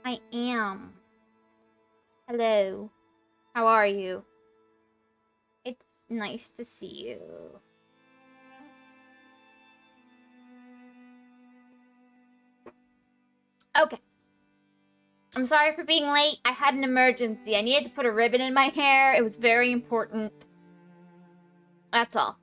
I am. Hello. How are you? It's nice to see you. Okay. I'm sorry for being late. I had an emergency. I needed to put a ribbon in my hair. It was very important. That's all.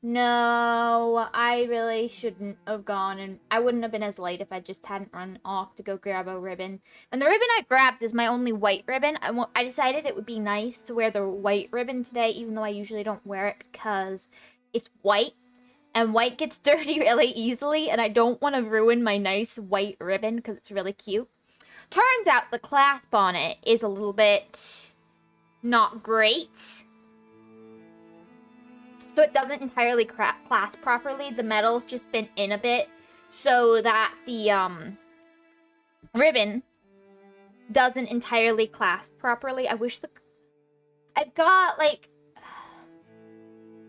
No, I really shouldn't have gone, and I wouldn't have been as late if I just hadn't run off to go grab a ribbon. And the ribbon I grabbed is my only white ribbon. I decided it would be nice to wear the white ribbon today, even though I usually don't wear it because it's white, and white gets dirty really easily, and I don't want to ruin my nice white ribbon because it's really cute. Turns out the clasp on it is a little bit not great. So it doesn't entirely clasp properly. The metal's just been in a bit so that the ribbon doesn't entirely clasp properly. I wish I've got, like,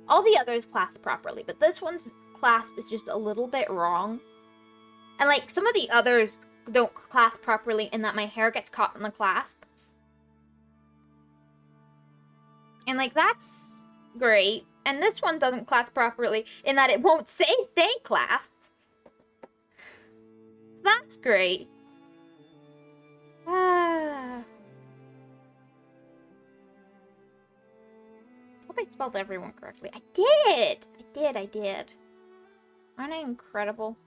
all the others clasp properly, but this one's clasp is just a little bit wrong. And, like, some of the others don't clasp properly in that my hair gets caught in the clasp. And, like, that's great. And this one doesn't clasp properly in that it won't stay clasped. That's great. Hope I spelled everyone correctly. I did! I did. Aren't I incredible?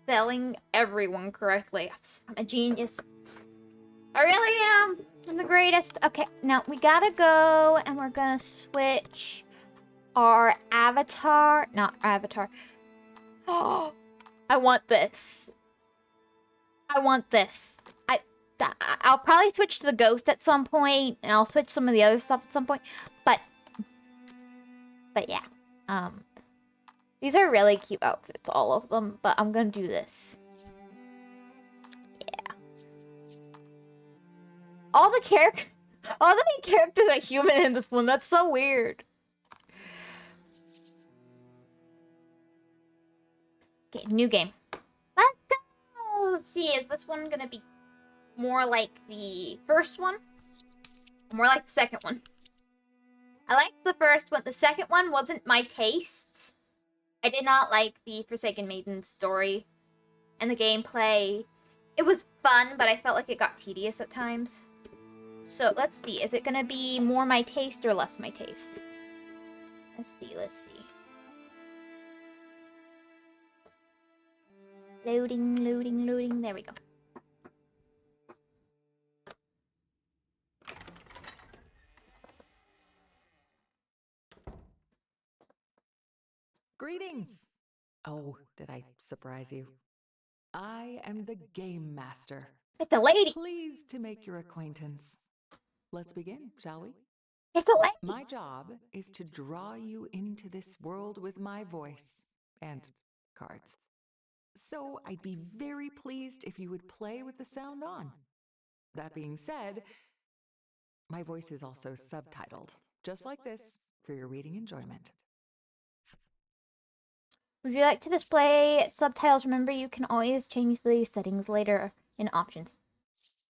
Spelling everyone correctly. I'm a genius. I really am. I'm the greatest. Okay, now we gotta go and we're gonna switch our avatar. Not avatar. Oh, I want this. I want this. I'll probably switch to the ghost at some point, and I'll switch some of the other stuff at some point. But yeah. These are really cute outfits, all of them. But I'm gonna do this. Yeah. All the main characters are human in this one. That's so weird. Okay, new game. Let's go! Let's see, is this one gonna be more like the first one? More like the second one? I liked the first one. The second one wasn't my taste. I did not like the Forsaken Maiden story and the gameplay. It was fun, but I felt like it got tedious at times. So let's see, is it gonna be more my taste or less my taste? Let's see. Loading. There we go. Greetings! Oh, did I surprise you? I am the Game Master. It's a lady! Pleased to make your acquaintance. Let's begin, shall we? It's a lady! My job is to draw you into this world with my voice and cards. So I'd be very pleased if you would play with the sound on. That being said, my voice is also subtitled, just like this, for your reading enjoyment. Would you like to display subtitles? Remember, you can always change the settings later in options.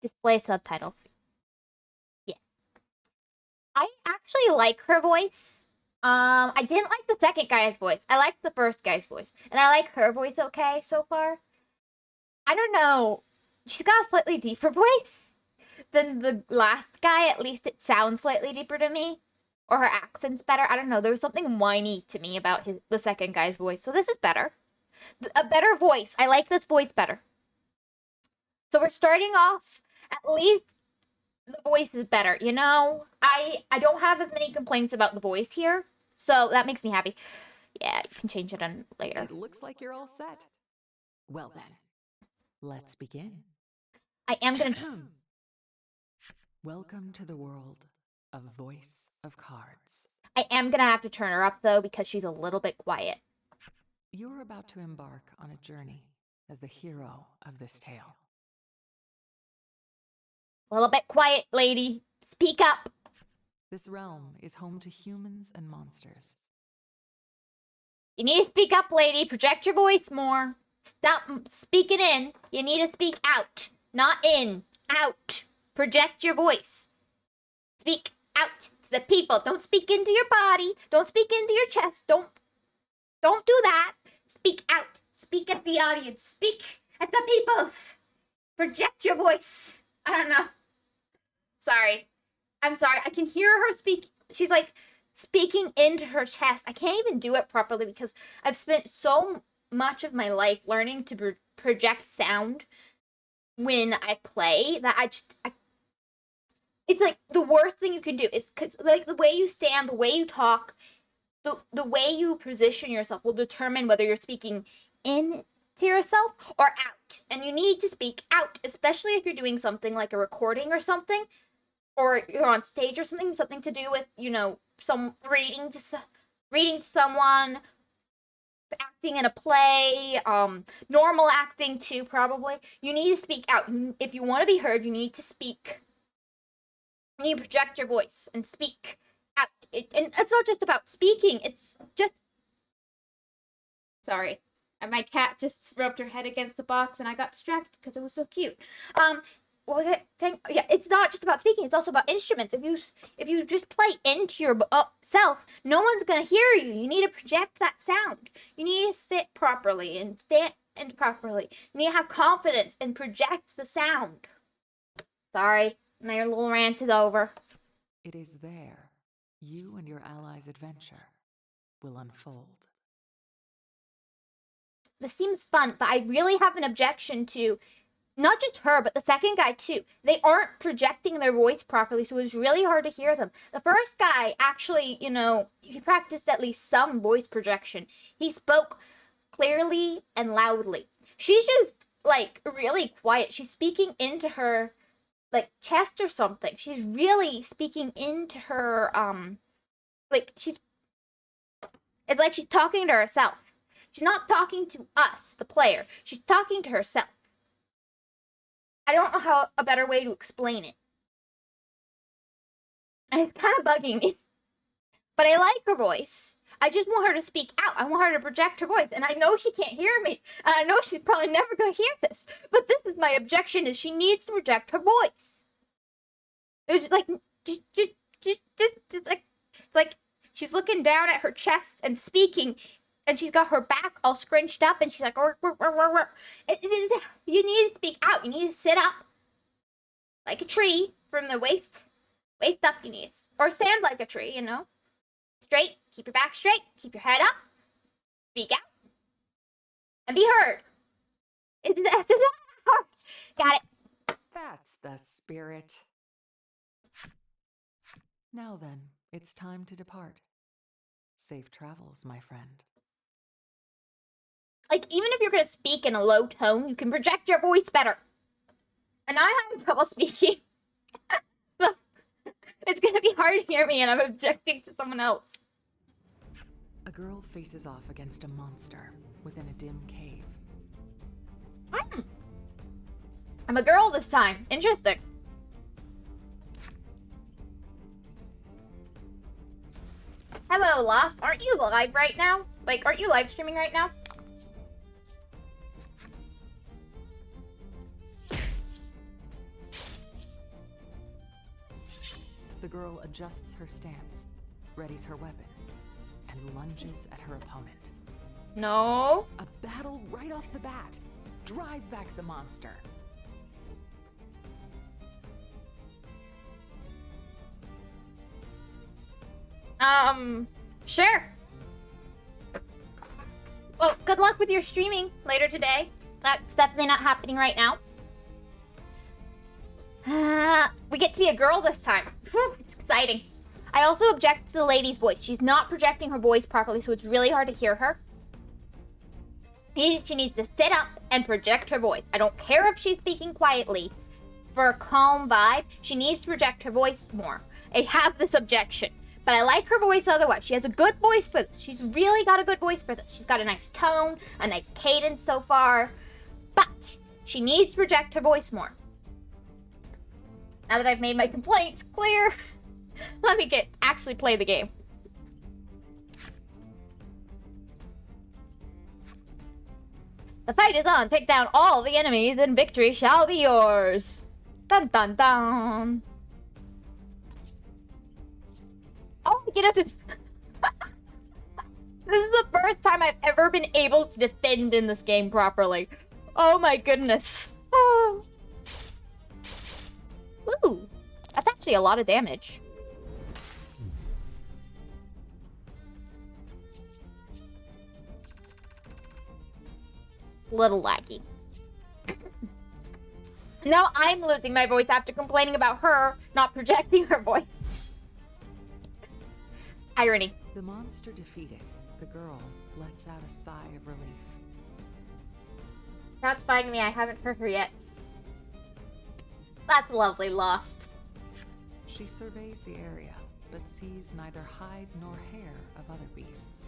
Display subtitles. Yes. I actually like her voice. I didn't like the second guy's voice. I liked the first guy's voice. And I like her voice okay so far. I don't know. She's got a slightly deeper voice than the last guy. At least it sounds slightly deeper to me. Or her accent's better. I don't know. There was something whiny to me about the second guy's voice. So this is better. A better voice. I like this voice better. So we're starting off, at least the voice is better, you know? I don't have as many complaints about the voice here. So that makes me happy. Yeah, you can change it on later. It looks like you're all set. Well then, let's begin. I am gonna... Welcome to the world of Voice of Cards. I am gonna have to turn her up, though, because she's a little bit quiet. You're about to embark on a journey as the hero of this tale. A little bit quiet, lady. Speak up. This realm is home to humans and monsters. You need to speak up, lady. Project your voice more. Stop speaking in. You need to speak out, not in. Out. Project your voice. Speak out to the people. Don't speak into your body. Don't speak into your chest. Don't do that. Speak out. Speak at the audience. Speak at the peoples. Project your voice. I don't know. Sorry. I'm sorry. I can hear her speak. She's like speaking into her chest. I can't even do it properly because I've spent so much of my life learning to project sound when I play that it's like the worst thing you can do is because like the way you stand, the way you talk, the way you position yourself will determine whether you're speaking in to yourself or out. And you need to speak out, especially if you're doing something like a recording or something, or you're on stage or something to do with, some reading to someone, acting in a play, normal acting too, probably. You need to speak out. If you want to be heard, you need to speak. You need to project your voice and speak out. And it's not just about speaking, it's just... Sorry. And my cat just rubbed her head against the box and I got distracted because it was so cute. What was it? Yeah, it's not just about speaking, it's also about instruments. If you just play into your self, no one's gonna hear you. You need to project that sound. You need to sit properly and stand properly. You need to have confidence and project the sound. Sorry, my little rant is over. It is there you and your allies' adventure will unfold. This seems fun, but I really have an objection to not just her, but the second guy too. They aren't projecting their voice properly, so it was really hard to hear them. The first guy actually, he practiced at least some voice projection. He spoke clearly and loudly. She's just, like, really quiet. She's speaking into her, like, chest or something. She's really speaking into her, it's like she's talking to herself. She's not talking to us, the player. She's talking to herself. I don't know how a better way to explain it. And it's kind of bugging me. But I like her voice. I just want her to speak out. I want her to project her voice. And I know she can't hear me. And I know she's probably never going to hear this. But this is my objection, is she needs to project her voice. There's like, just like, it's like she's looking down at her chest and speaking. And she's got her back all scrunched up, and she's like, you need to speak out. You need to sit up like a tree from the waist up. You need, or stand like a tree, straight. Keep your back straight. Keep your head up. Speak out, and be heard. Is that hard? Got it. That's the spirit. Now then, it's time to depart. Safe travels, my friend. Like, even if you're going to speak in a low tone, you can project your voice better. And I'm having trouble speaking. So, it's going to be hard to hear me, and I'm objecting to someone else. A girl faces off against a monster within a dim cave. I'm a girl this time. Interesting. Hello, Lost. Aren't you live right now? Like, aren't you live streaming right now? The girl adjusts her stance, readies her weapon, and lunges at her opponent. No. A battle right off the bat. Drive back the monster. Sure. Well, good luck with your streaming later today. That's definitely not happening right now. We get to be a girl this time. It's exciting. I also object to the lady's voice. She's not projecting her voice properly, so it's really hard to hear her. She needs to sit up and project her voice. I don't care if she's speaking quietly. For a calm vibe, she needs to project her voice more. I have this objection, but I like her voice otherwise. She has a good voice for this. She's really got a good voice for this. She's got a nice tone, a nice cadence so far, but she needs to project her voice more. Now that I've made my complaints clear, let me actually play the game. The fight is on. Take down all the enemies and victory shall be yours. Dun dun dun. Oh, I get up to... This is the first time I've ever been able to defend in this game properly. Oh my goodness. Oh. Ooh, that's actually a lot of damage. Little laggy. Now I'm losing my voice after complaining about her not projecting her voice. Irony. The monster defeated, the girl lets out a sigh of relief. That's fine with me. I haven't heard her yet. That's lovely, Lost. She surveys the area, but sees neither hide nor hair of other beasts.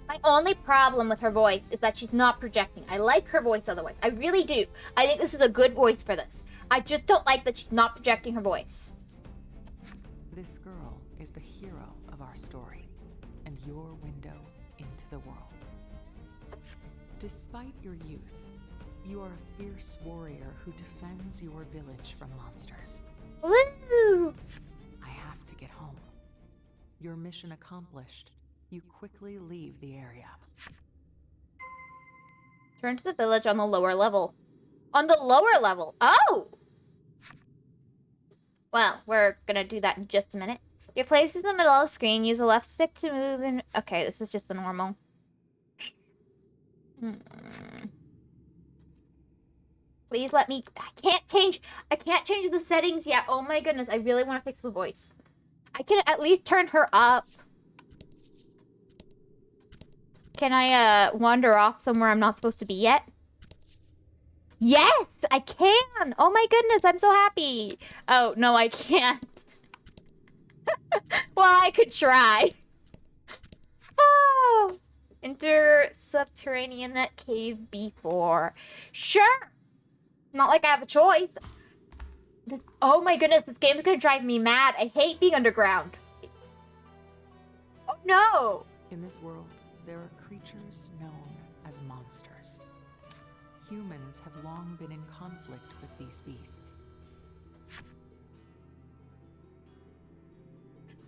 My only problem with her voice is that she's not projecting. I like her voice otherwise. I really do. I think this is a good voice for this. I just don't like that she's not projecting her voice. This girl is the hero of our story, and your window into the world. Despite your youth, you are a fierce warrior who defends your village from monsters. Woo! I have to get home. Your mission accomplished, you quickly leave the area. Turn to the village on the lower level. On the lower level? Oh! Well, we're gonna do that in just a minute. Your place is in the middle of the screen. Use the left stick to move in. Okay, this is just the normal. Please let me... I can't change the settings yet. Oh my goodness, I really want to fix the voice. I can at least turn her up. Can I wander off somewhere I'm not supposed to be yet? Yes, I can. Oh my goodness, I'm so happy. Oh, no, I can't. Well, I could try. Oh. Enter subterranean cave B4. Sure. Not like I have a choice. Oh my goodness, this game's gonna drive me mad. I hate being underground. Oh no. In this world, there are creatures known as monsters. Humans have long been in conflict with these beasts.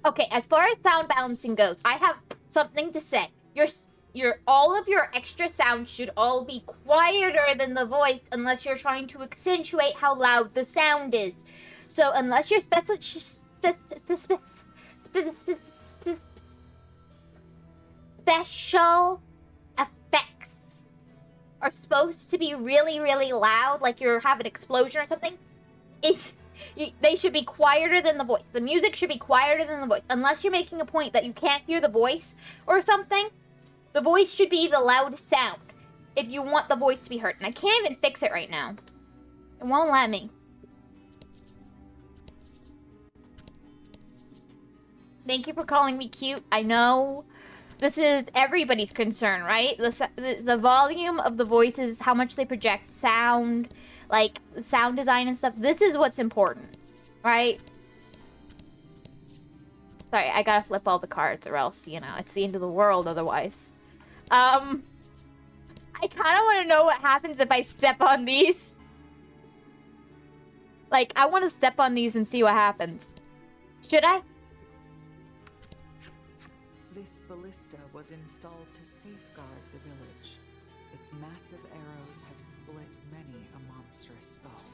Okay, as far as sound balancing goes, I have something to say. All of your extra sounds should all be quieter than the voice unless you're trying to accentuate how loud the sound is. So unless your special effects are supposed to be really, really loud, like you have an explosion or something, they should be quieter than the voice. The music should be quieter than the voice. Unless you're making a point that you can't hear the voice or something, the voice should be the loudest sound if you want the voice to be heard. And I can't even fix it right now. It won't let me. Thank you for calling me cute. I know this is everybody's concern, right? The volume of the voices, how much they project sound, like sound design and stuff. This is what's important, right? Sorry, I gotta flip all the cards or else, you know, it's the end of the world otherwise. I kind of want to know what happens if I step on these. Like, I want to step on these and see what happens. Should I? This ballista was installed to safeguard the village. Its massive arrows have split many a monstrous skull.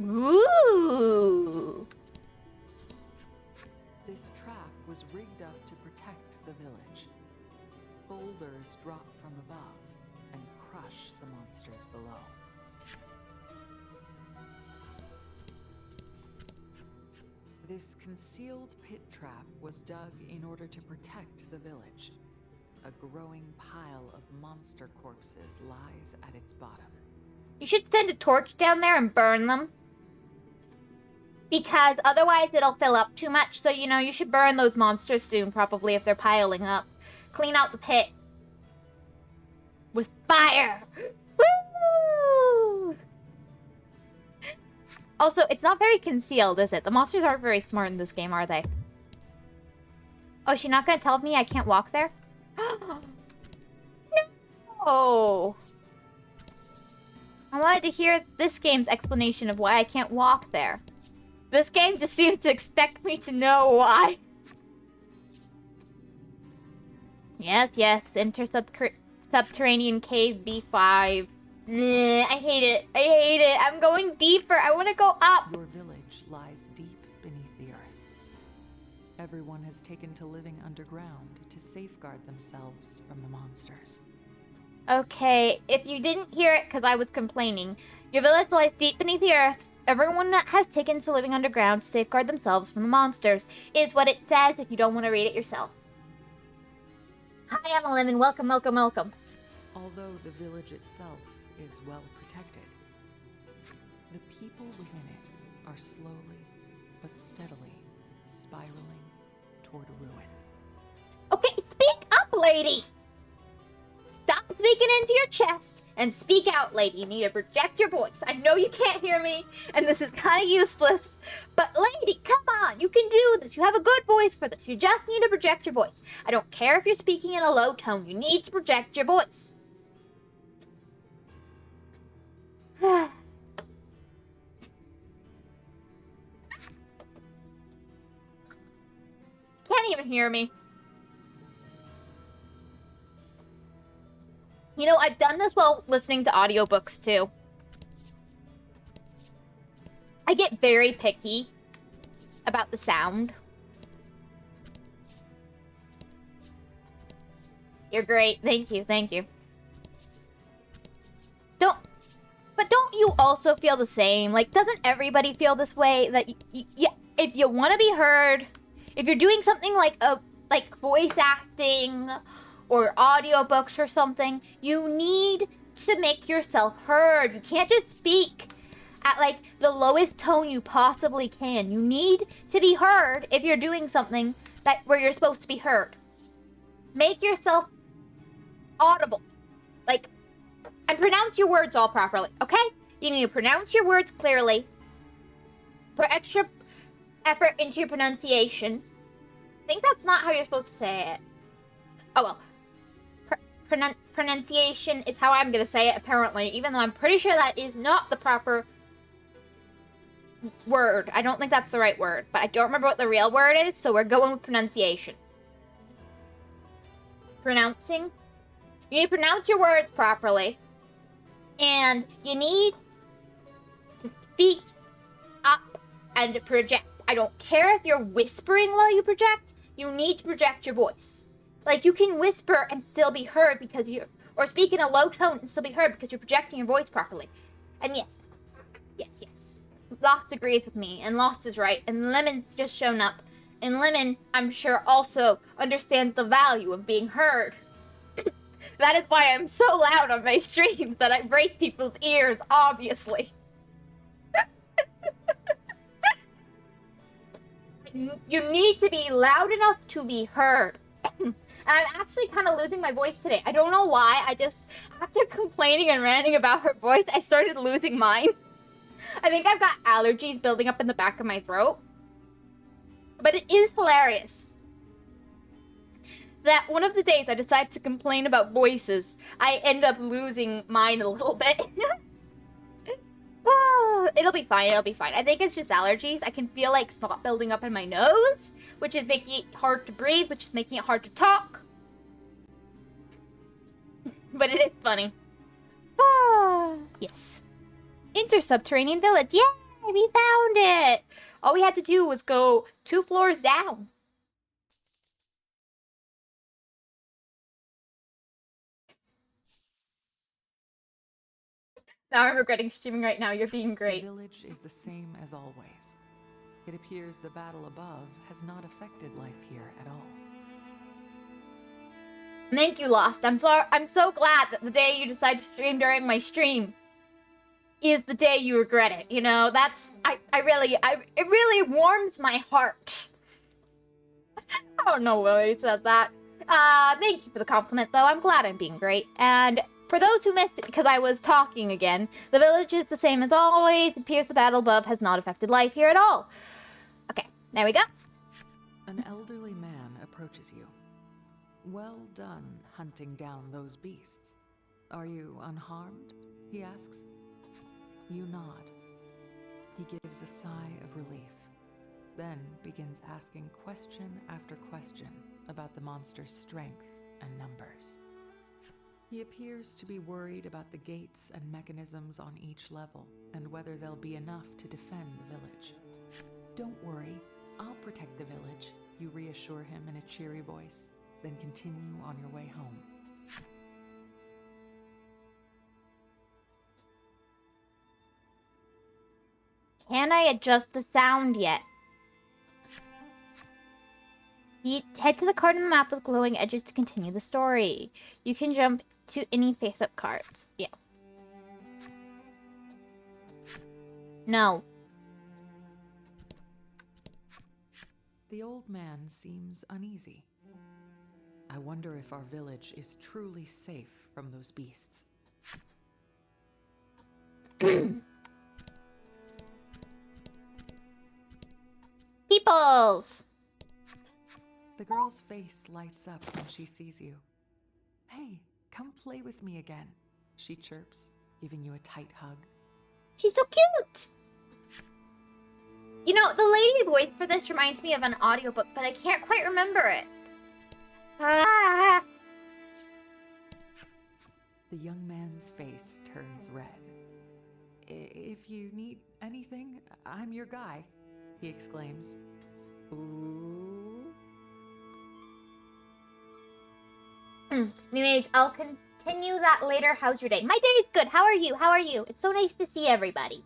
Ooh. This trap was rigged up to protect the village. Boulders drop from above and crush the monsters below. This concealed pit trap was dug in order to protect the village. A growing pile of monster corpses lies at its bottom. You should send a torch down there and burn them. Because otherwise it'll fill up too much. So, you know, you should burn those monsters soon, probably, if they're piling up. Clean out the pit. With fire! Woo! Also, it's not very concealed, is it? The monsters aren't very smart in this game, are they? Oh, she's not gonna tell me I can't walk there? Oh. I wanted to hear this game's explanation of why I can't walk there. This game just seems to expect me to know why. Yes, subterranean cave B5. Nah, I hate it. I'm going deeper. I want to go up. Your village lies deep beneath the earth. Everyone has taken to living underground to safeguard themselves from the monsters. Okay, if you didn't hear it because I was complaining, your village lies deep beneath the earth. Everyone has taken to living underground to safeguard themselves from the monsters, is what it says if you don't want to read it yourself. Hi, I'm a lemon. Welcome. Although the village itself is well protected, the people within it are slowly but steadily spiraling toward ruin. Okay, speak up, lady! Stop speaking into your chest and speak out, lady. You need to project your voice. I know you can't hear me, and this is kind of useless, but lady, come on. You can do this. You have a good voice for this. You just need to project your voice. I don't care if you're speaking in a low tone. You need to project your voice. Can't even hear me. You know, I've done this while listening to audiobooks too. I get very picky about the sound. You're great. Thank you. Don't you also feel the same? Like, doesn't everybody feel this way? That if you want to be heard, if you're doing something like voice acting or audiobooks or something, you need to make yourself heard. You can't just speak at like the lowest tone you possibly can. You need to be heard if you're doing something where you're supposed to be heard. Make yourself audible. Like, and pronounce your words all properly, okay? You need to pronounce your words clearly. Put extra effort into your pronunciation. I think that's not how you're supposed to say it. Oh well. Pronunciation is how I'm going to say it, apparently, even though I'm pretty sure that is not the proper word. I don't think that's the right word, but I don't remember what the real word is, so we're going with pronunciation. Pronouncing. You need to pronounce your words properly. And you need to speak up and project. I don't care if you're whispering while you project. You need to project your voice. Like, you can whisper and still be heard because or speak in a low tone and still be heard because you're projecting your voice properly. And yes. Lost agrees with me, and Lost is right, and Lemon's just shown up. And Lemon, I'm sure, also understands the value of being heard. That is why I'm so loud on my streams that I break people's ears, obviously. You need to be loud enough to be heard. And I'm actually kind of losing my voice today. I don't know why. I just, after complaining and ranting about her voice, I started losing mine. I think I've got allergies building up in the back of my throat. But it is hilarious that one of the days I decide to complain about voices, I end up losing mine a little bit. Oh, it'll be fine. I think it's just allergies. I can feel like snot building up in my nose, which is making it hard to breathe, which is making it hard to talk. But it is funny. Ah, yes. Intersubterranean village. Yay! We found it! All we had to do was go 2 floors down. Now I'm regretting streaming right now. You're being great. The village is the same as always. It appears the battle above has not affected life here at all. Thank you, Lost. I'm so glad that the day you decide to stream during my stream is the day you regret it. You know, it really warms my heart. I don't know why he said that. Thank you for the compliment, though. I'm glad I'm being great. And for those who missed it because I was talking again, the village is the same as always. It appears the battle above has not affected life here at all. Okay, there we go. An elderly man approaches you. Well done hunting down those beasts. Are you unharmed? He asks. You nod. He gives a sigh of relief, then begins asking question after question about the monster's strength and numbers. He appears to be worried about the gates and mechanisms on each level and whether they'll be enough to defend the village. Don't worry, I'll protect the village, you reassure him in a cheery voice, then continue on your way home. Can I adjust the sound yet? Head to the card on the map with glowing edges to continue the story. You can jump to any face-up cards. Yeah. No. The old man seems uneasy. I wonder if our village is truly safe from those beasts. Peoples! The girl's face lights up when she sees you. Hey, come play with me again, she chirps, giving you a tight hug. She's so cute! You know, the lady voice for this reminds me of an audiobook, but I can't quite remember it. Ah! The young man's face turns red. If you need anything, I'm your guy, he exclaims. Ooh. Anyways, I'll continue that later. How's your day? My day is good. How are you? How are you? It's so nice to see everybody.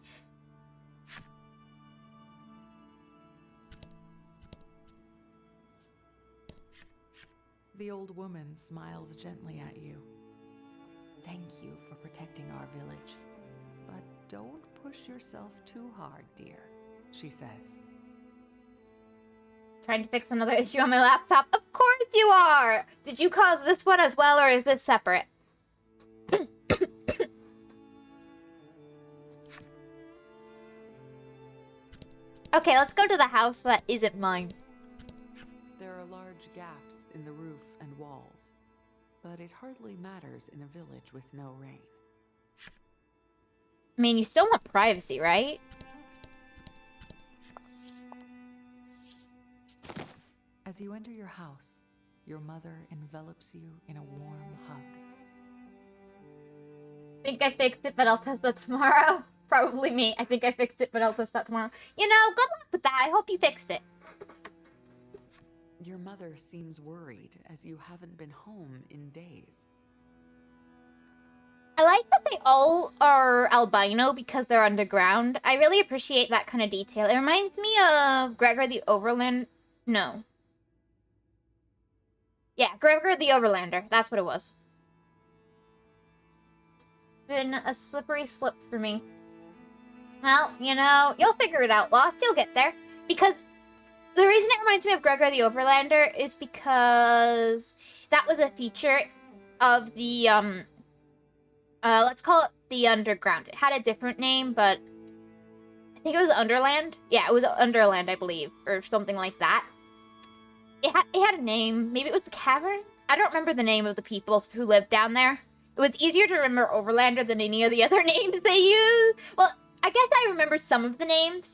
The old woman smiles gently at you. Thank you for protecting our village. But don't push yourself too hard, dear, she says. Trying to fix another issue on my laptop? Of course you are! Did you cause this one as well, or is this separate? Okay, let's go to the house that isn't mine. There are large gaps in the roof and walls, but it hardly matters in a village with no rain. I mean, you still want privacy, right? As you enter your house, your mother envelops you in a warm hug. I think I fixed it, but I'll test that tomorrow. Probably me. I think I fixed it, but I'll test that tomorrow. You know, good luck with that. I hope you fixed it. Your mother seems worried as you haven't been home in days. I like that they all are albino because they're underground. I really appreciate that kind of detail. It reminds me of Gregor the Overland. No. Yeah, Gregor the Overlander. That's what it was. Been a slippery slip for me. Well, you know, you'll figure it out, Lost. You'll get there. Because the reason it reminds me of Gregor the Overlander is because that was a feature of the, let's call it the Underground. It had a different name, but I think it was Underland. Yeah, it was Underland, I believe, or something like that. It had a name. Maybe it was the Cavern? I don't remember the name of the peoples who lived down there. It was easier to remember Overlander than any of the other names they used. Well, I guess I remember some of the names.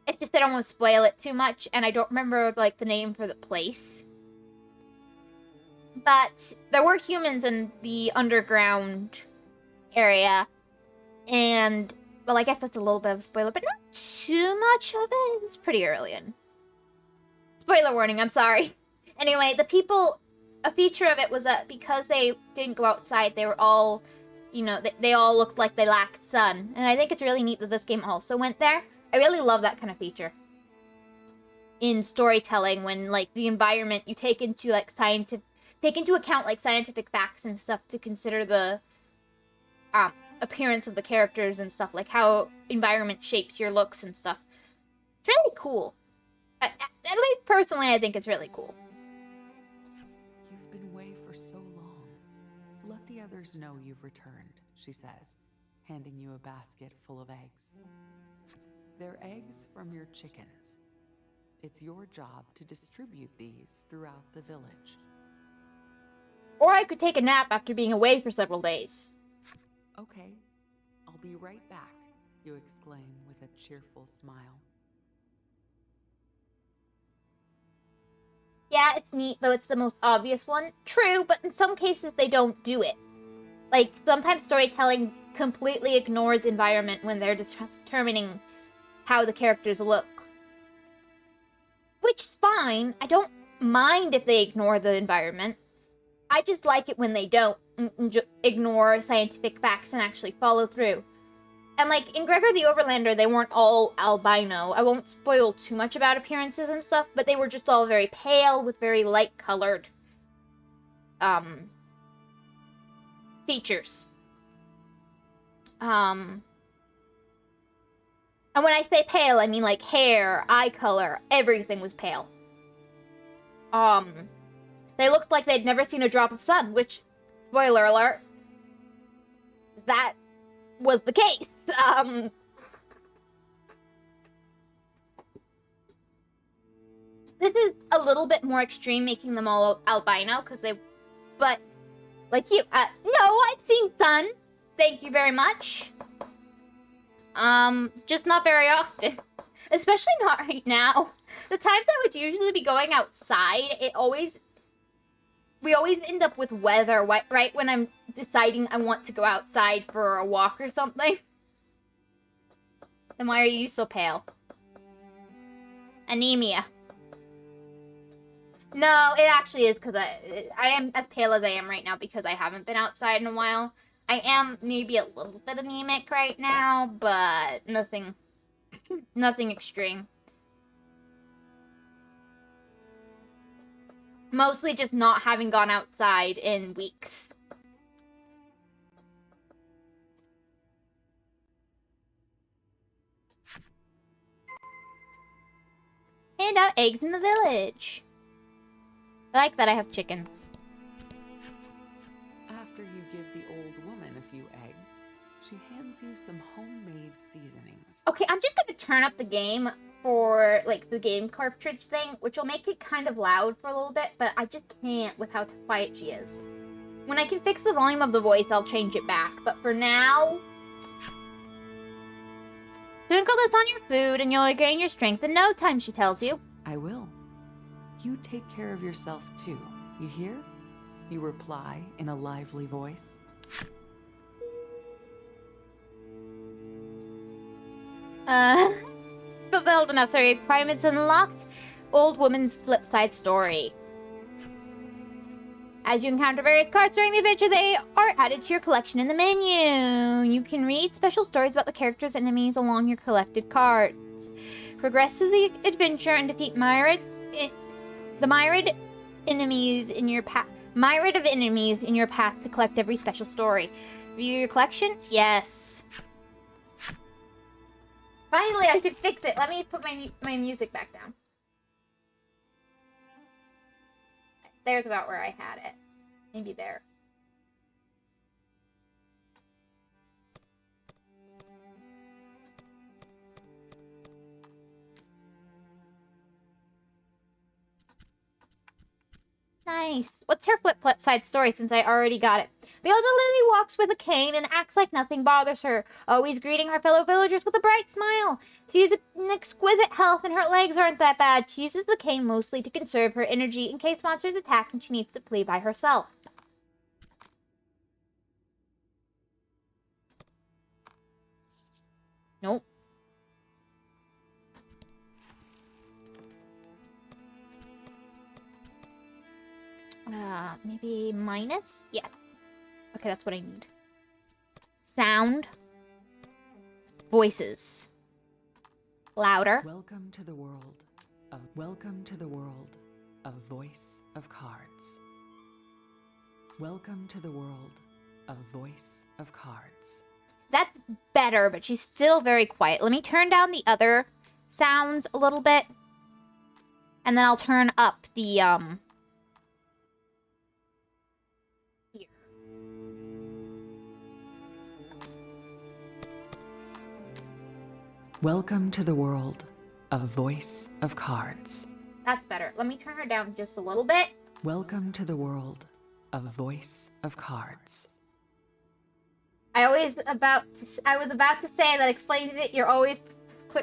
It's just I don't want to spoil it too much, and I don't remember, like, the name for the place. But there were humans in the underground area, and, well, I guess that's a little bit of a spoiler, but not too much of it. It's pretty early in. Spoiler warning, I'm sorry. Anyway, the people, a feature of it was that because they didn't go outside, they were all, you know, they all looked like they lacked sun. And I think it's really neat that this game also went there. I really love that kind of feature in storytelling when, like, the environment, you take into, like, take into account, like, scientific facts and stuff to consider the appearance of the characters and stuff, like how environment shapes your looks and stuff. It's really cool. At least personally, I think it's really cool. You've been away for so long. Let the others know you've returned, she says, handing you a basket full of eggs. They're eggs from your chickens. It's your job to distribute these throughout the village. Or I could take a nap after being away for several days. Okay, I'll be right back, you exclaim with a cheerful smile. Yeah, it's neat, though it's the most obvious one. True, but in some cases they don't do it. Like, sometimes storytelling completely ignores environment when they're determining how the characters look. Which is fine. I don't mind if they ignore the environment. I just like it when they don't ignore scientific facts and actually follow through. And like in Gregor the Overlander, they weren't all albino. I won't spoil too much about appearances and stuff, but they were just all very pale with very light colored features. And when I say pale, I mean like hair, eye color, everything was pale. They looked like they'd never seen a drop of sun, which, spoiler alert, that was the case. This is a little bit more extreme, making them all albino, but, like you, no, I've seen sun. Thank you very much. Just not very often. Especially not right now. The times I would usually be going outside, we always end up with weather, right when I'm deciding I want to go outside for a walk or something. Then why are you so pale? Anemia. No, it actually is because I am as pale as I am right now because I haven't been outside in a while. I am maybe a little bit anemic right now, but nothing extreme. Mostly just not having gone outside in weeks. Hand out eggs in the village. I like that I have chickens. After you give the old woman a few eggs, she hands you some homemade seasonings. Okay, I'm just gonna turn up the game for, like, the game cartridge thing, which will make it kind of loud for a little bit, but I just can't with how quiet she is. When I can fix the volume of the voice, I'll change it back, but for now... Sprinkle this on your food and you'll regain your strength in no time, she tells you. I will. You take care of yourself too, you hear? You reply in a lively voice. Fulfilled the necessary requirements and unlocked old woman's flip side story. As you encounter various cards during the adventure, they are added to your collection in the menu. You can read special stories about the characters and enemies along your collected cards. Progress through the adventure and defeat myriad enemies in your path. Myriad of enemies in your path to collect every special story. View your collection? Yes. Finally, I could fix it. Let me put my music back down. There's about where I had it. Maybe there. Nice. What's her flip side story since I already got it? The elder lady walks with a cane and acts like nothing bothers her, always greeting her fellow villagers with a bright smile. She is in exquisite health and her legs aren't that bad. She uses the cane mostly to conserve her energy in case monsters attack and she needs to play by herself. Nope. Maybe minus? Yeah. Okay, that's what I need. Sound. Voices. Louder. Welcome to the world of Voice of Cards. Welcome to the world of Voice of Cards. That's better, but she's still very quiet. Let me turn down the other sounds a little bit. And then I'll turn up the, here. Welcome to the world of Voice of Cards. That's better. Let me turn her down just a little bit. Welcome to the world of Voice of Cards. I was about to say that explains it. You're always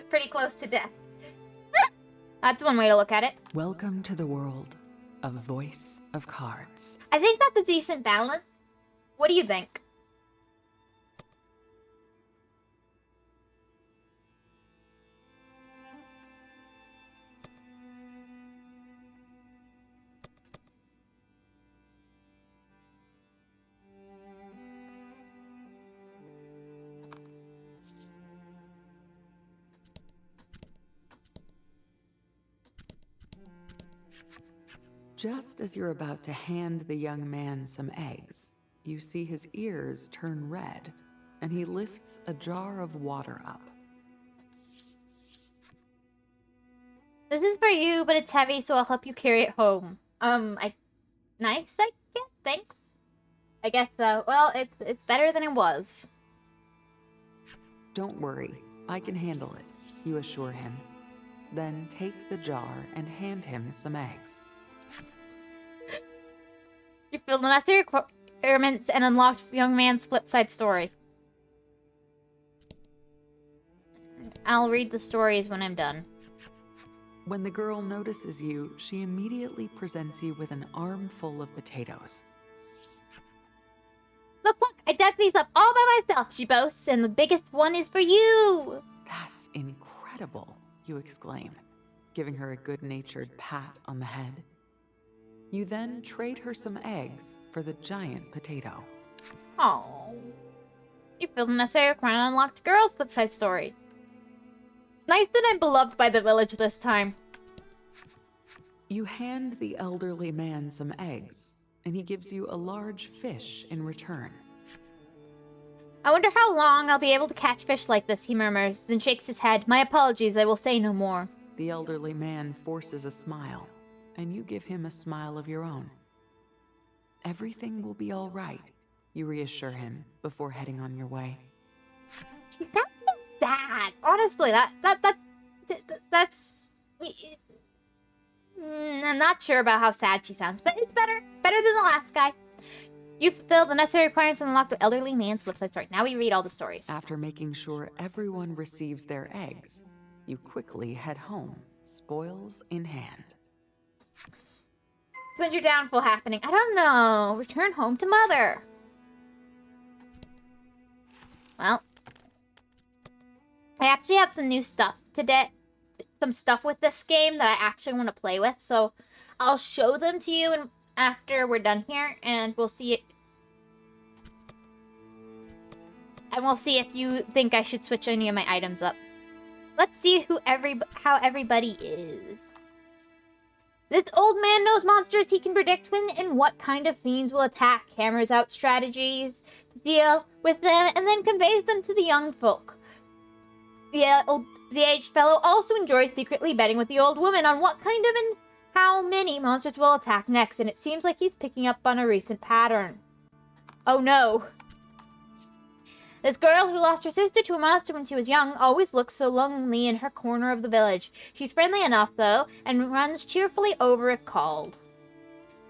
pretty close to death. That's one way to look at it. Welcome to the world of Voice of Cards. I think that's a decent balance. What do you think? Just as you're about to hand the young man some eggs, you see his ears turn red, and he lifts a jar of water up. This is for you, but it's heavy, so I'll help you carry it home. Nice, I guess. Thanks. I guess so. Well, it's better than it was. Don't worry, I can handle it, you assure him. Then take the jar and hand him some eggs. You filled the necessary requirements and unlocked young man's flip side story. I'll read the stories when I'm done. When the girl notices you, she immediately presents you with an armful of potatoes. Look, I dug these up all by myself, she boasts, and the biggest one is for you. That's incredible, you exclaim, giving her a good-natured pat on the head. You then trade her some eggs for the giant potato. Oh, you feel the necessary requirement and unlocked girl's flip side story. It's nice that I'm beloved by the village this time. You hand the elderly man some eggs, and he gives you a large fish in return. I wonder how long I'll be able to catch fish like this, he murmurs, then shakes his head. My apologies, I will say no more. The elderly man forces a smile, and you give him a smile of your own. Everything will be all right, you reassure him before heading on your way. She sounds so sad. Honestly, that's... I'm not sure about how sad she sounds, but it's better. Better than the last guy. You fulfilled the necessary requirements and unlocked the elderly man's flip side story. Now we read all the stories. After making sure everyone receives their eggs, you quickly head home, spoils in hand. When's your downfall happening? I don't know. Return home to mother. Well, I actually have some new stuff today. Some stuff with this game that I actually want to play with. So I'll show them to you after we're done here, and we'll see it. And we'll see if you think I should switch any of my items up. Let's see how everybody is. This old man knows monsters he can predict when and what kind of fiends will attack, hammers out strategies to deal with them, and then conveys them to the young folk. The aged fellow also enjoys secretly betting with the old woman on what kind of and how many monsters will attack next, and it seems like he's picking up on a recent pattern. Oh no. This girl who lost her sister to a monster when she was young always looks so lonely in her corner of the village. She's friendly enough, though, and runs cheerfully over if called.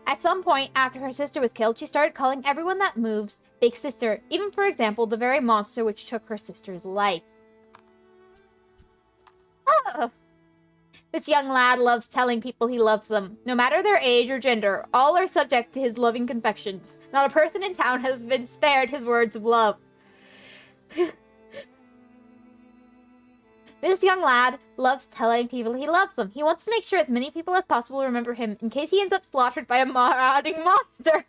At some point after her sister was killed, she started calling everyone that moves Big Sister, even, for example, the very monster which took her sister's life. Oh. This young lad loves telling people he loves them. No matter their age or gender, all are subject to his loving confections. Not a person in town has been spared his words of love. This young lad loves telling people he loves them. He wants to make sure as many people as possible remember him in case he ends up slaughtered by a marauding monster.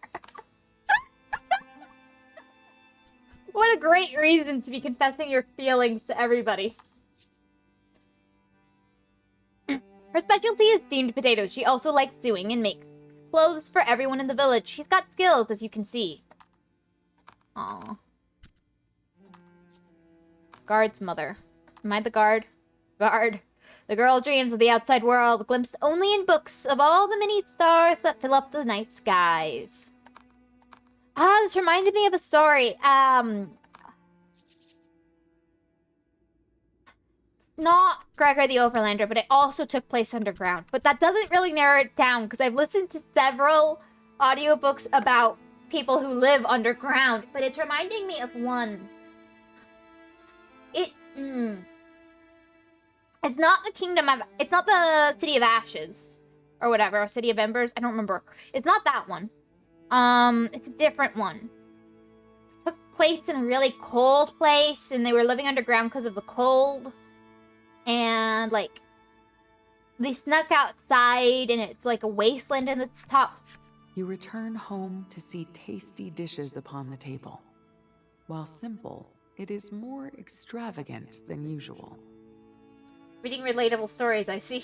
What a great reason to be confessing your feelings to everybody. Her specialty is steamed potatoes. She also likes sewing and makes clothes for everyone in the village. She's got skills, as you can see. Aww. Guard's mother. Am I the guard? Guard. The girl dreams of the outside world, glimpsed only in books of all the many stars that fill up the night skies. Ah, this reminded me of a story. Not Gregor the Overlander, but it also took place underground. But that doesn't really narrow it down, because I've listened to several audiobooks about people who live underground, but it's reminding me of one. It's not the Kingdom of, it's not the City of Ashes, or whatever, or City of Embers, I don't remember. It's not that one. It's a different one. It took place in a really cold place, and they were living underground because of the cold. And, like, they snuck outside, and it's like a wasteland in the top. You return home to see tasty dishes upon the table. While simple, it is more extravagant than usual. Reading relatable stories, I see.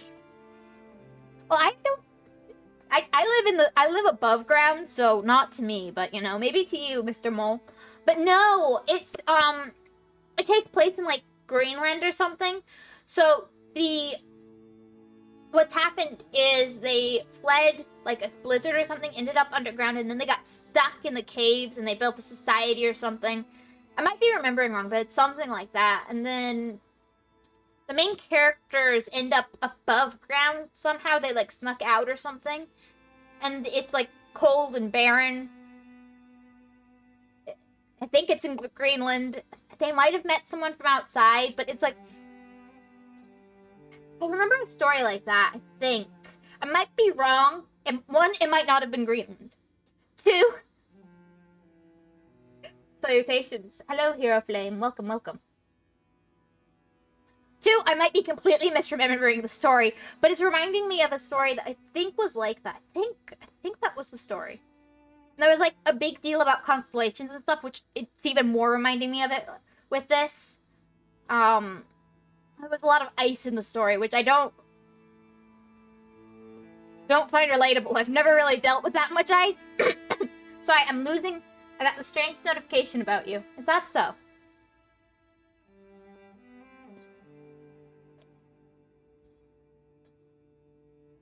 Well, I don't. I live above ground, so not to me, but you know, maybe to you, Mr. Mole. But no, it takes place in like Greenland or something. So what's happened is they fled like a blizzard or something, ended up underground, and then they got stuck in the caves and they built a society or something. I might be remembering wrong, but it's something like that. And then the main characters end up above ground somehow. They like snuck out or something. And it's like cold and barren. I think it's in Greenland. They might have met someone from outside, but it's like, I remember a story like that, I think. I might be wrong. One, it might not have been Greenland. Two, salutations. Hello, Hero Flame. Welcome, welcome. Two, I might be completely misremembering the story, but it's reminding me of a story that I think was like that. I think that was the story. And there was like a big deal about constellations and stuff, which it's even more reminding me of it with this. There was a lot of ice in the story, which I don't find relatable. I've never really dealt with that much ice. Sorry, I got the strange notification about you. Is that so?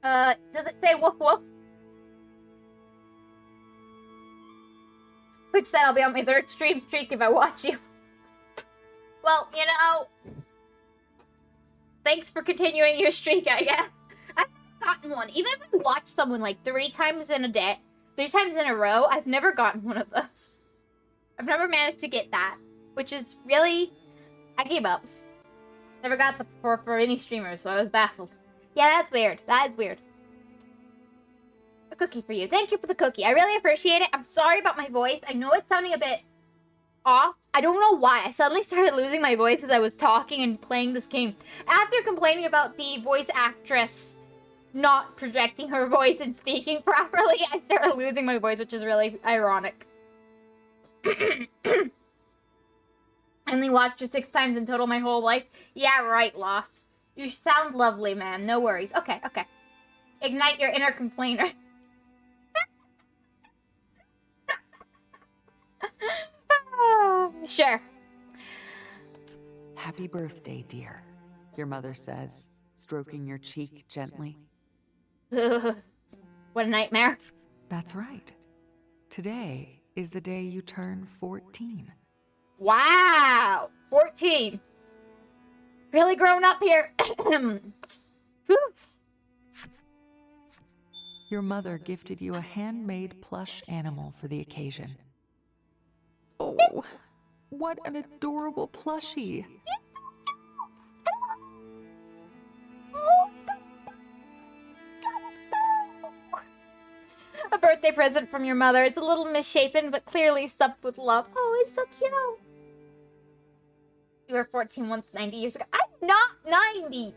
Does it say woof woof? Which said I'll be on my 3rd stream streak if I watch you. Well, you know, thanks for continuing your streak, I guess. I've gotten one. Even if I watch someone like 3 times in a row, I've never gotten one of those. I've never managed to get that, which is really, I gave up. Never got the for any streamer, so I was baffled. Yeah, that's weird. That is weird. A cookie for you. Thank you for the cookie. I really appreciate it. I'm sorry about my voice. I know it's sounding a bit off. I don't know why. I suddenly started losing my voice as I was talking and playing this game. After complaining about the voice actress not projecting her voice and speaking properly, I started losing my voice, which is really ironic. I only watched her 6 times in total my whole life. Yeah, right, Lost. You sound lovely, man. No worries. Okay, okay. Ignite your inner complainer. Sure. Happy birthday, dear, your mother says, stroking your cheek gently. What a nightmare. That's right. Today is the day you turn 14. Wow! 14. Really grown up here. Your mother gifted you a handmade plush animal for the occasion. Oh, what an adorable plushie. A birthday present from your mother. It's a little misshapen, but clearly stuffed with love. Oh, it's so cute. You were 14 once 90 years ago. I'm not 90.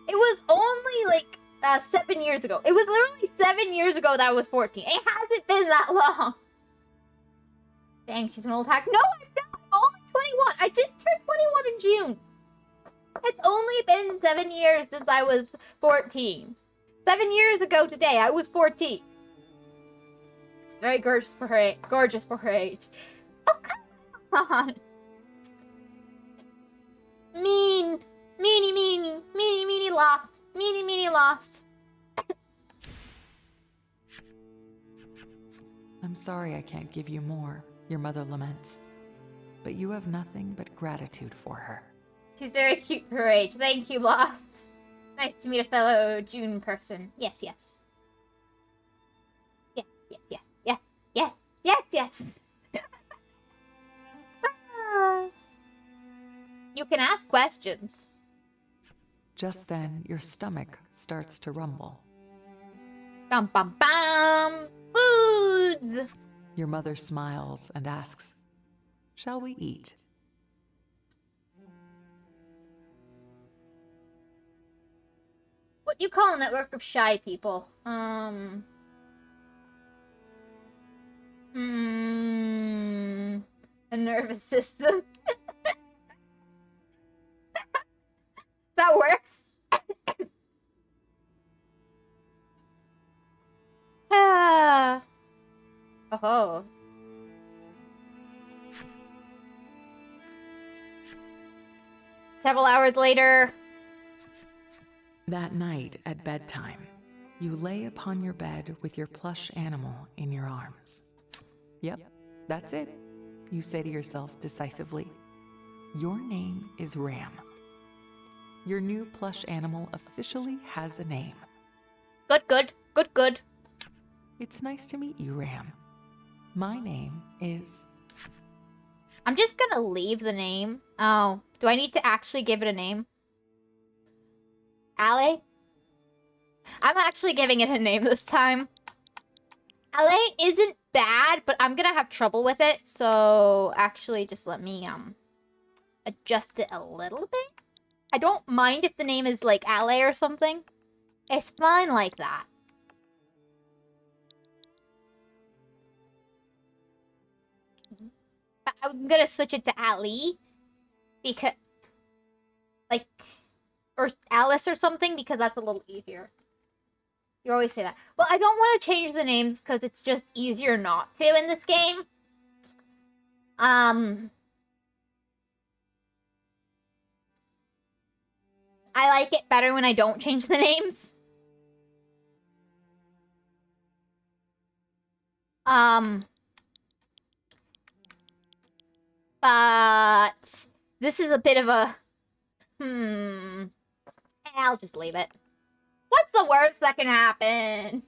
It was only like 7 years ago. It was literally 7 years ago that I was 14. It hasn't been that long. Dang, she's an old hack. No, I'm not. I'm only 21. I just turned 21 in June. It's only been 7 years since I was 14. 7 years ago today, I was 14. It's very gorgeous for her age. Gorgeous for her age. Oh, come on. Meanie lost. Meanie lost. I'm sorry I can't give you more, your mother laments. But you have nothing but gratitude for her. She's very cute for her age. Thank you, Lost. Nice to meet a fellow June person. Yes, yes. Yes, yes, yes, yes, yes, yes. You can ask questions. Just then, your stomach starts to rumble. Bum bum bum. Foods. Your mother smiles and asks, "Shall we eat?" What do you call a network of shy people? A nervous system. That works. Ah. Oh. Several hours later. That night at bedtime, you lay upon your bed with your plush animal in your arms. Yep, that's it, you say to yourself decisively. Your name is Ram. Your new plush animal officially has a name. Good, good, good, good. It's nice to meet you, Ram. My name is... I'm just gonna leave the name. Oh, do I need to actually give it a name? Ale? I'm actually giving it a name this time. Ale isn't bad, but I'm gonna have trouble with it, so actually just let me, adjust it a little bit. I don't mind if the name is like Ale or something. It's fine like that. But I'm gonna switch it to Ali. Because, like, or Alice or something, because that's a little easier. You always say that. Well, I don't want to change the names because it's just easier not to in this game. I like it better when I don't change the names. But this is a bit of a I'll just leave it. What's the worst that can happen?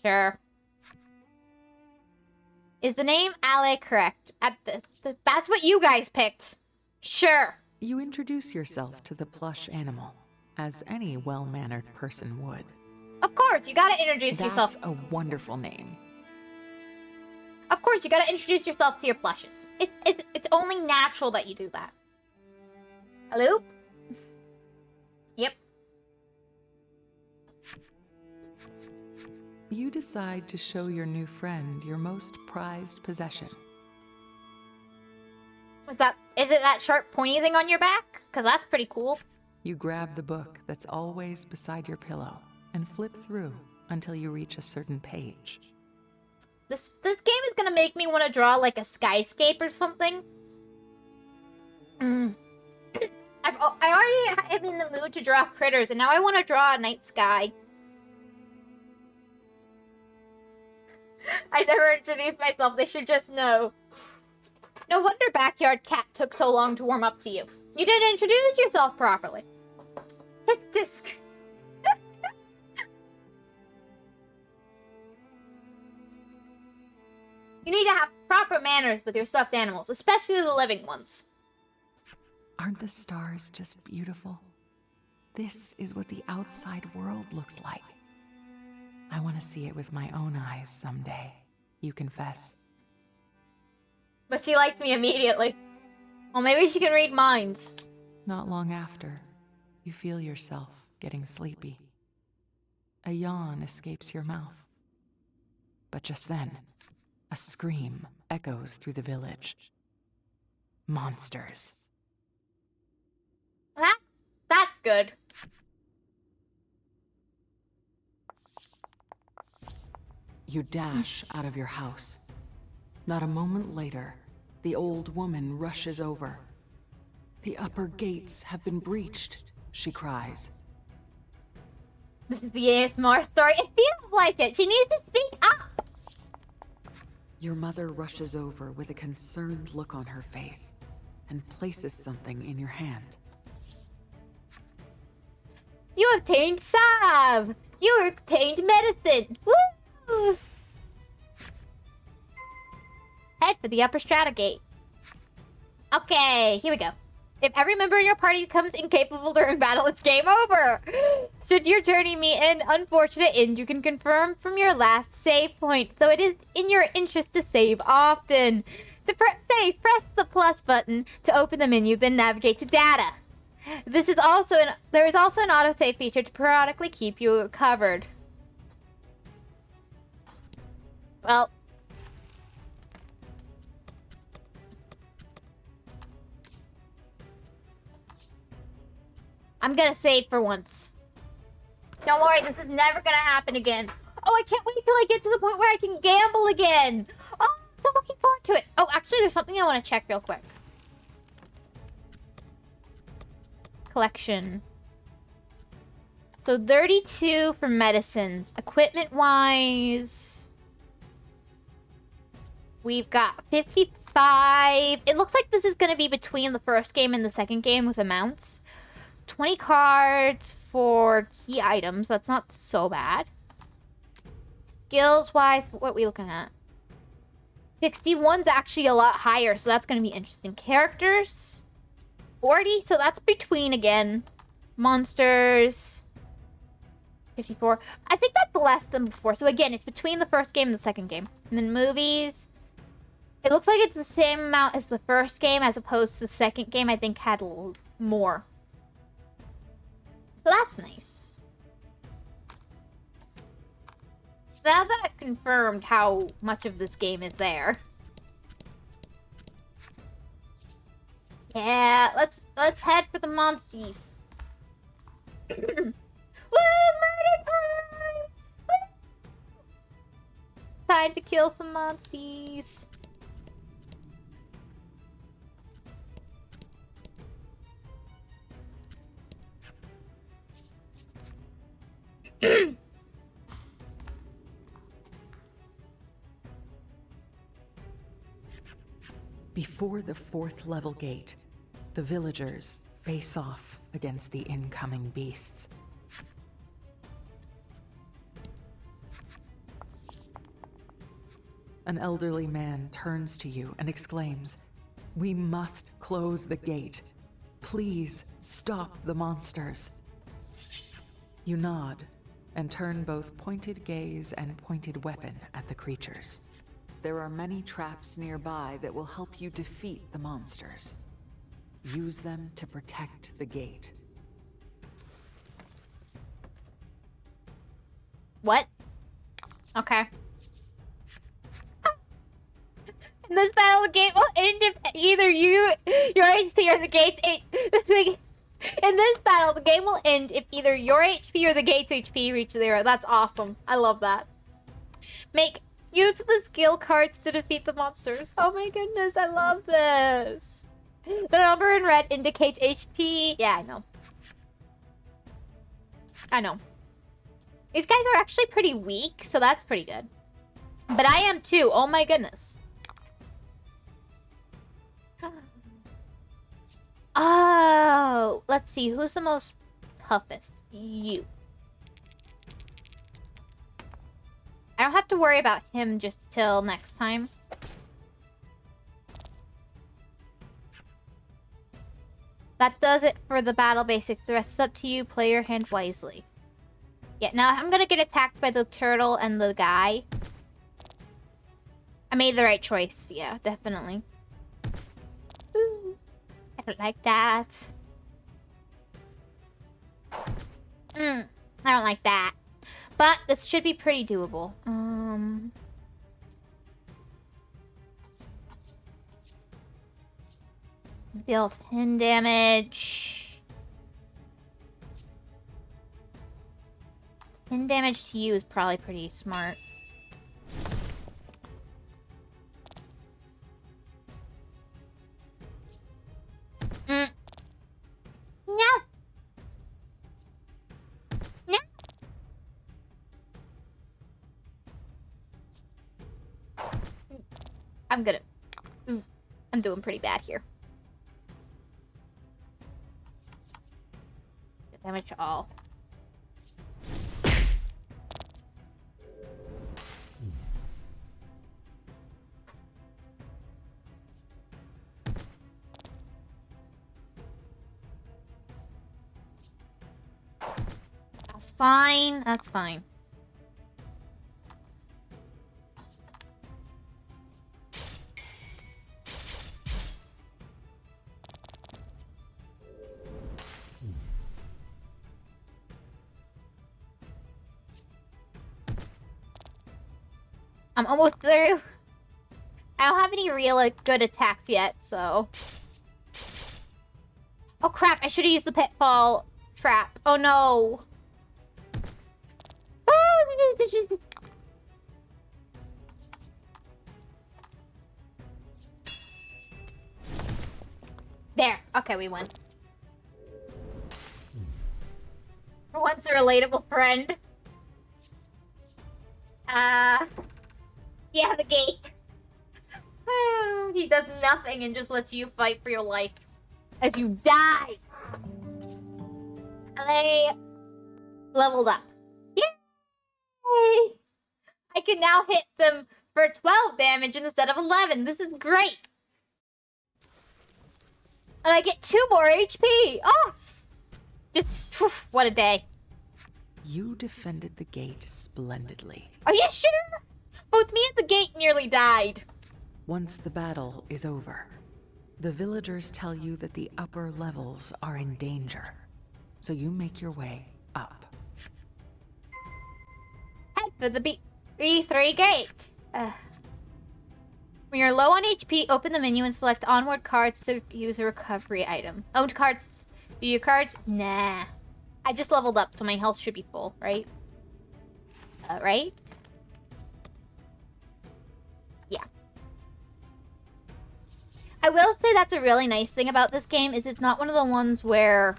Sure. Is the name Ale correct? That's what you guys picked. Sure. You introduce yourself to the plush animal, as any well-mannered person would. Of course, you gotta introduce yourself. That's a wonderful name. Of course, you gotta introduce yourself to your plushes. It's only natural that you do that. Hello? Yep. You decide to show your new friend your most prized possession. Is it that sharp pointy thing on your back? Because that's pretty cool. You grab the book that's always beside your pillow and flip through until you reach a certain page. This game is gonna make me want to draw like a skyscape or something. I already am in the mood to draw critters, and now I want to draw a night sky. I never introduced myself. They should just know. No wonder Backyard Cat took so long to warm up to you. You didn't introduce yourself properly. Disc. You need to have proper manners with your stuffed animals, especially the living ones. Aren't the stars just beautiful? This is what the outside world looks like. I want to see it with my own eyes someday, you confess. But she liked me immediately. Well, maybe she can read minds. Not long after, you feel yourself getting sleepy. A yawn escapes your mouth. But just then, a scream echoes through the village. Monsters. That's good. You dash out of your house. Not a moment later, the old woman rushes over. "The upper gates have been breached," she cries. This is the ASMR story. It feels like it. She needs to speak up. Your mother rushes over with a concerned look on her face and places something in your hand. You obtained salve! You obtained medicine! Woo! Head for the upper strata gate. Okay, here we go. If every member in your party becomes incapable during battle, it's game over! Should your journey meet an unfortunate end, you can confirm from your last save point, so it is in your interest to save often. To save, press the plus button to open the menu, then navigate to data. There is also an autosave feature to periodically keep you covered. Well, I'm gonna save for once. Don't worry, this is never gonna happen again. Oh, I can't wait till I get to the point where I can gamble again. Oh, I'm so looking forward to it. Oh, actually, there's something I want to check real quick. Collection. So 32 for medicines. Equipment-wise, we've got 55. It looks like this is going to be between the first game and the second game with amounts. 20 cards for key items. That's not so bad. Skills-wise, what are we looking at? 61's actually a lot higher, so that's going to be interesting. Characters, 40, so that's between, again, monsters, 54. I think that's less than before. So, again, it's between the first game and the second game. And then movies, it looks like it's the same amount as the first game, as opposed to the second game, I think, had more. So that's nice. Now that I've confirmed how much of this game is there. Yeah, let's head for the monsties. Woo, murder time! Woo! Time to kill some monsties. Before the 4th level gate, the villagers face off against the incoming beasts. An elderly man turns to you and exclaims, "We must close the gate. Please stop the monsters." You nod and turn both pointed gaze and pointed weapon at the creatures. There are many traps nearby that will help you defeat the monsters. Use them to protect the gate. What? Okay. In this battle, the gate will end if either your HP or the gate's In this battle, the game will end if either your HP or the gate's HP reach 0. That's awesome. I love that. Use the skill cards to defeat the monsters. Oh my goodness, I love this. The number in red indicates HP. Yeah, I know. I know. These guys are actually pretty weak, so that's pretty good. But I am too. Oh my goodness. Oh, let's see. Who's the most toughest? You. I don't have to worry about him just till next time. That does it for the battle basics. The rest is up to you. Play your hand wisely. Yeah, now I'm gonna get attacked by the turtle and the guy. I made the right choice. Yeah, definitely. Ooh, I don't like that. I don't like that. But this should be pretty doable. Deal 10 damage. 10 damage to you is probably pretty smart. No! No! I'm doing pretty bad here. Damage to all. fine. That's fine. I'm almost through. I don't have any real good attacks yet, so... Oh crap, I should have used the pitfall trap. Oh no. There. Okay, we won. For once, a relatable friend. Yeah, the gate. He does nothing and just lets you fight for your life as you die. I leveled up. Yay! I can now hit them for 12 damage instead of 11. This is great. And I get 2 more HP. Oh, just what a day. You defended the gate splendidly. Are you sure? Both me and the gate nearly died. Once the battle is over, the villagers tell you that the upper levels are in danger. So you make your way up. Head for the B3 gate. When you're low on HP, open the menu and select onward cards to use a recovery item. Owned cards. View your cards? Nah. I just leveled up, so my health should be full, right? Right? Yeah. I will say that's a really nice thing about this game, is it's not one of the ones where...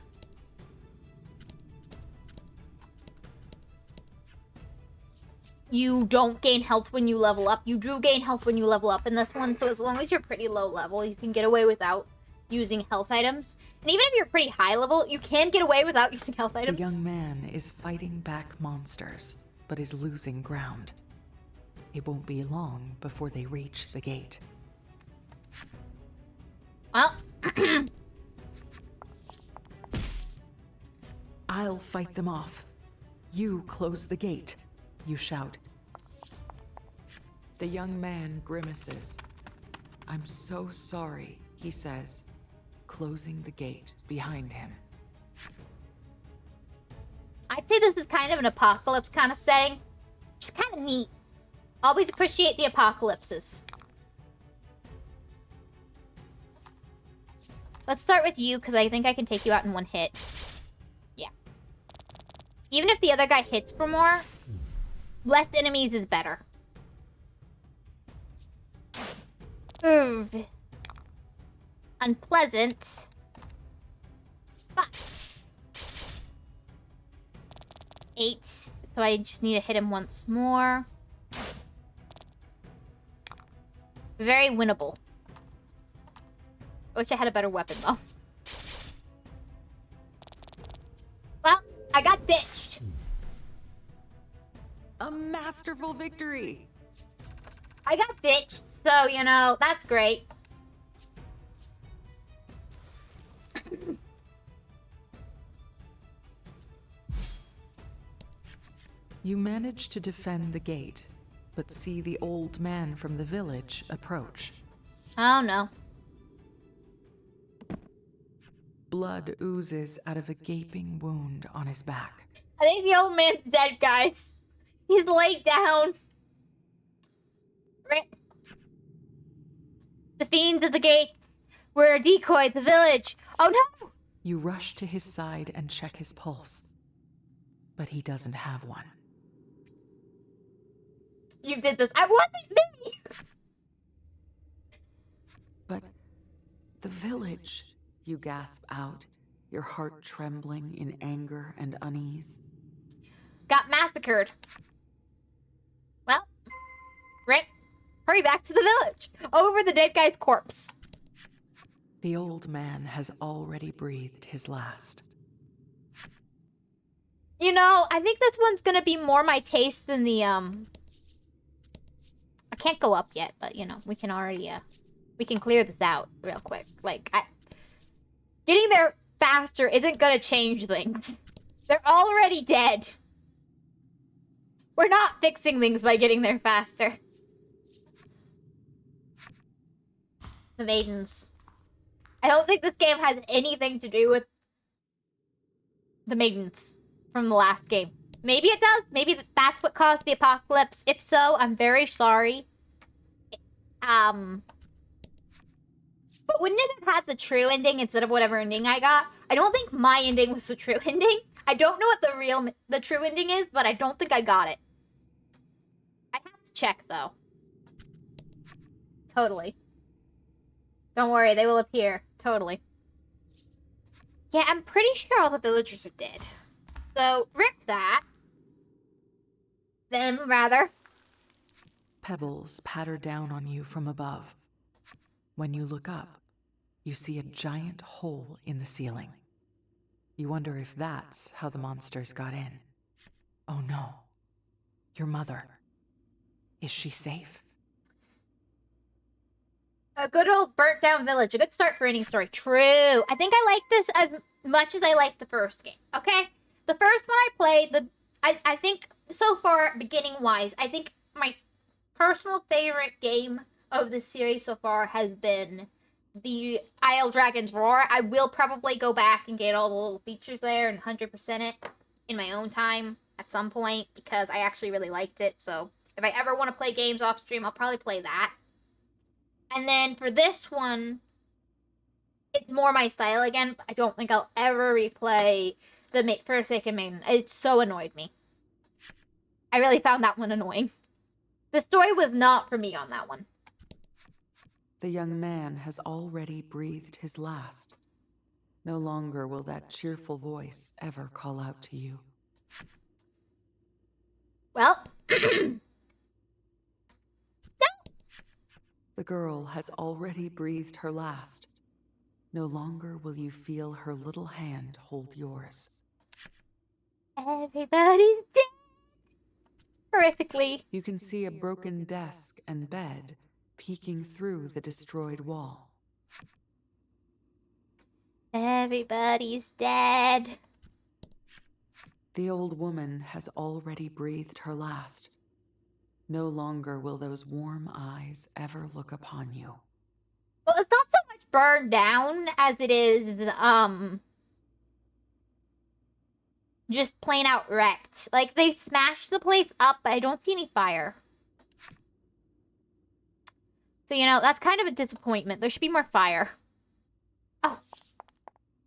you don't gain health when you level up. You do gain health when you level up in this one, so as long as you're pretty low level, you can get away without using health items. And even if you're pretty high level, you can get away without using health items. The young man is fighting back monsters, but is losing ground. It won't be long before they reach the gate. Well... I'll fight them off. You close the gate, you shout. The young man grimaces. I'm so sorry, he says, closing the gate behind him. I'd say this is kind of an apocalypse kind of setting. Just kind of neat. Always appreciate the apocalypses. Let's start with you, because I think I can take you out in one hit. Yeah. Even if the other guy hits for more, less enemies is better. Ooh. Unpleasant. But... 8. So I just need to hit him once more. Very winnable. I wish I had a better weapon, though. Well, I got ditched. A masterful victory! I got ditched, so, you know, that's great. You manage to defend the gate, but see the old man from the village approach. Oh, no. Blood oozes out of a gaping wound on his back. I think the old man's dead, guys. He's laid down. Rip. The fiends at the gate were a decoy to the village. Oh, no! You rush to his side and check his pulse, but he doesn't have one. You did this. I wasn't me! But the village, you gasp out, your heart trembling in anger and unease. Got massacred. Well, Rip, hurry back to the village. Over the dead guy's corpse. The old man has already breathed his last. You know, I think this one's gonna be more my taste than the, I can't go up yet, but, you know, we can already, we can clear this out real quick. Like, getting there faster isn't gonna change things. They're already dead. We're not fixing things by getting there faster. The maidens. I don't think this game has anything to do with the maidens from the last game. Maybe it does. Maybe that's what caused the apocalypse. If so, I'm very sorry. But wouldn't it have had the true ending instead of whatever ending I got? I don't think my ending was the true ending. I don't know what the true ending is, but I don't think I got it. I have to check though. Totally. Don't worry, they will appear. Totally. Yeah, I'm pretty sure all the villagers are dead. So, rip that. Them, rather. Pebbles patter down on you from above. When you look up, you see a giant hole in the ceiling. You wonder if that's how the monsters got in. Oh no. Your mother. Is she safe? A good old burnt down village. A good start for any story. True. I think I like this as much as I liked the first game. Okay? The first one I played, I think so far, beginning wise, I think my personal favorite game of this series so far has been the Isle Dragon's Roar. I will probably go back and get all the little features there and 100% it in my own time at some point because I actually really liked it. So if I ever want to play games off stream, I'll probably play that. And then for this one, it's more my style again. I don't think I'll ever replay the Forsaken Maiden. It so annoyed me. I really found that one annoying. The story was not for me on that one. The young man has already breathed his last. No longer will that cheerful voice ever call out to you. Well, The girl has already breathed her last. No longer will you feel her little hand hold yours. everybody's dead. Horrifically. You can see a broken desk and bed peeking through the destroyed wall. Everybody's dead. The old woman has already breathed her last. No longer will those warm eyes ever look upon you. Well, it's not so much burned down as it is, just plain out wrecked. Like, they've smashed the place up, but I don't see any fire. So, you know, that's kind of a disappointment. There should be more fire. Oh.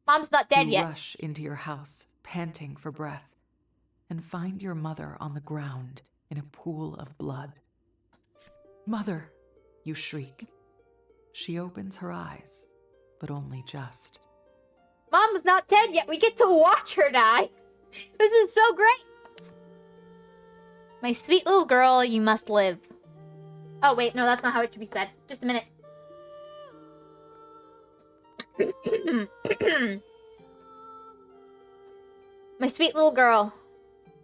Mom's not dead yet. You rush into your house, panting for breath, and find your mother on the ground in a pool of blood. Mother, you shriek. She opens her eyes, but only just. Mom's not dead yet. We get to watch her die. This is so great. My sweet little girl, you must live. Oh, wait. No, that's not how it should be said. Just a minute. My sweet little girl,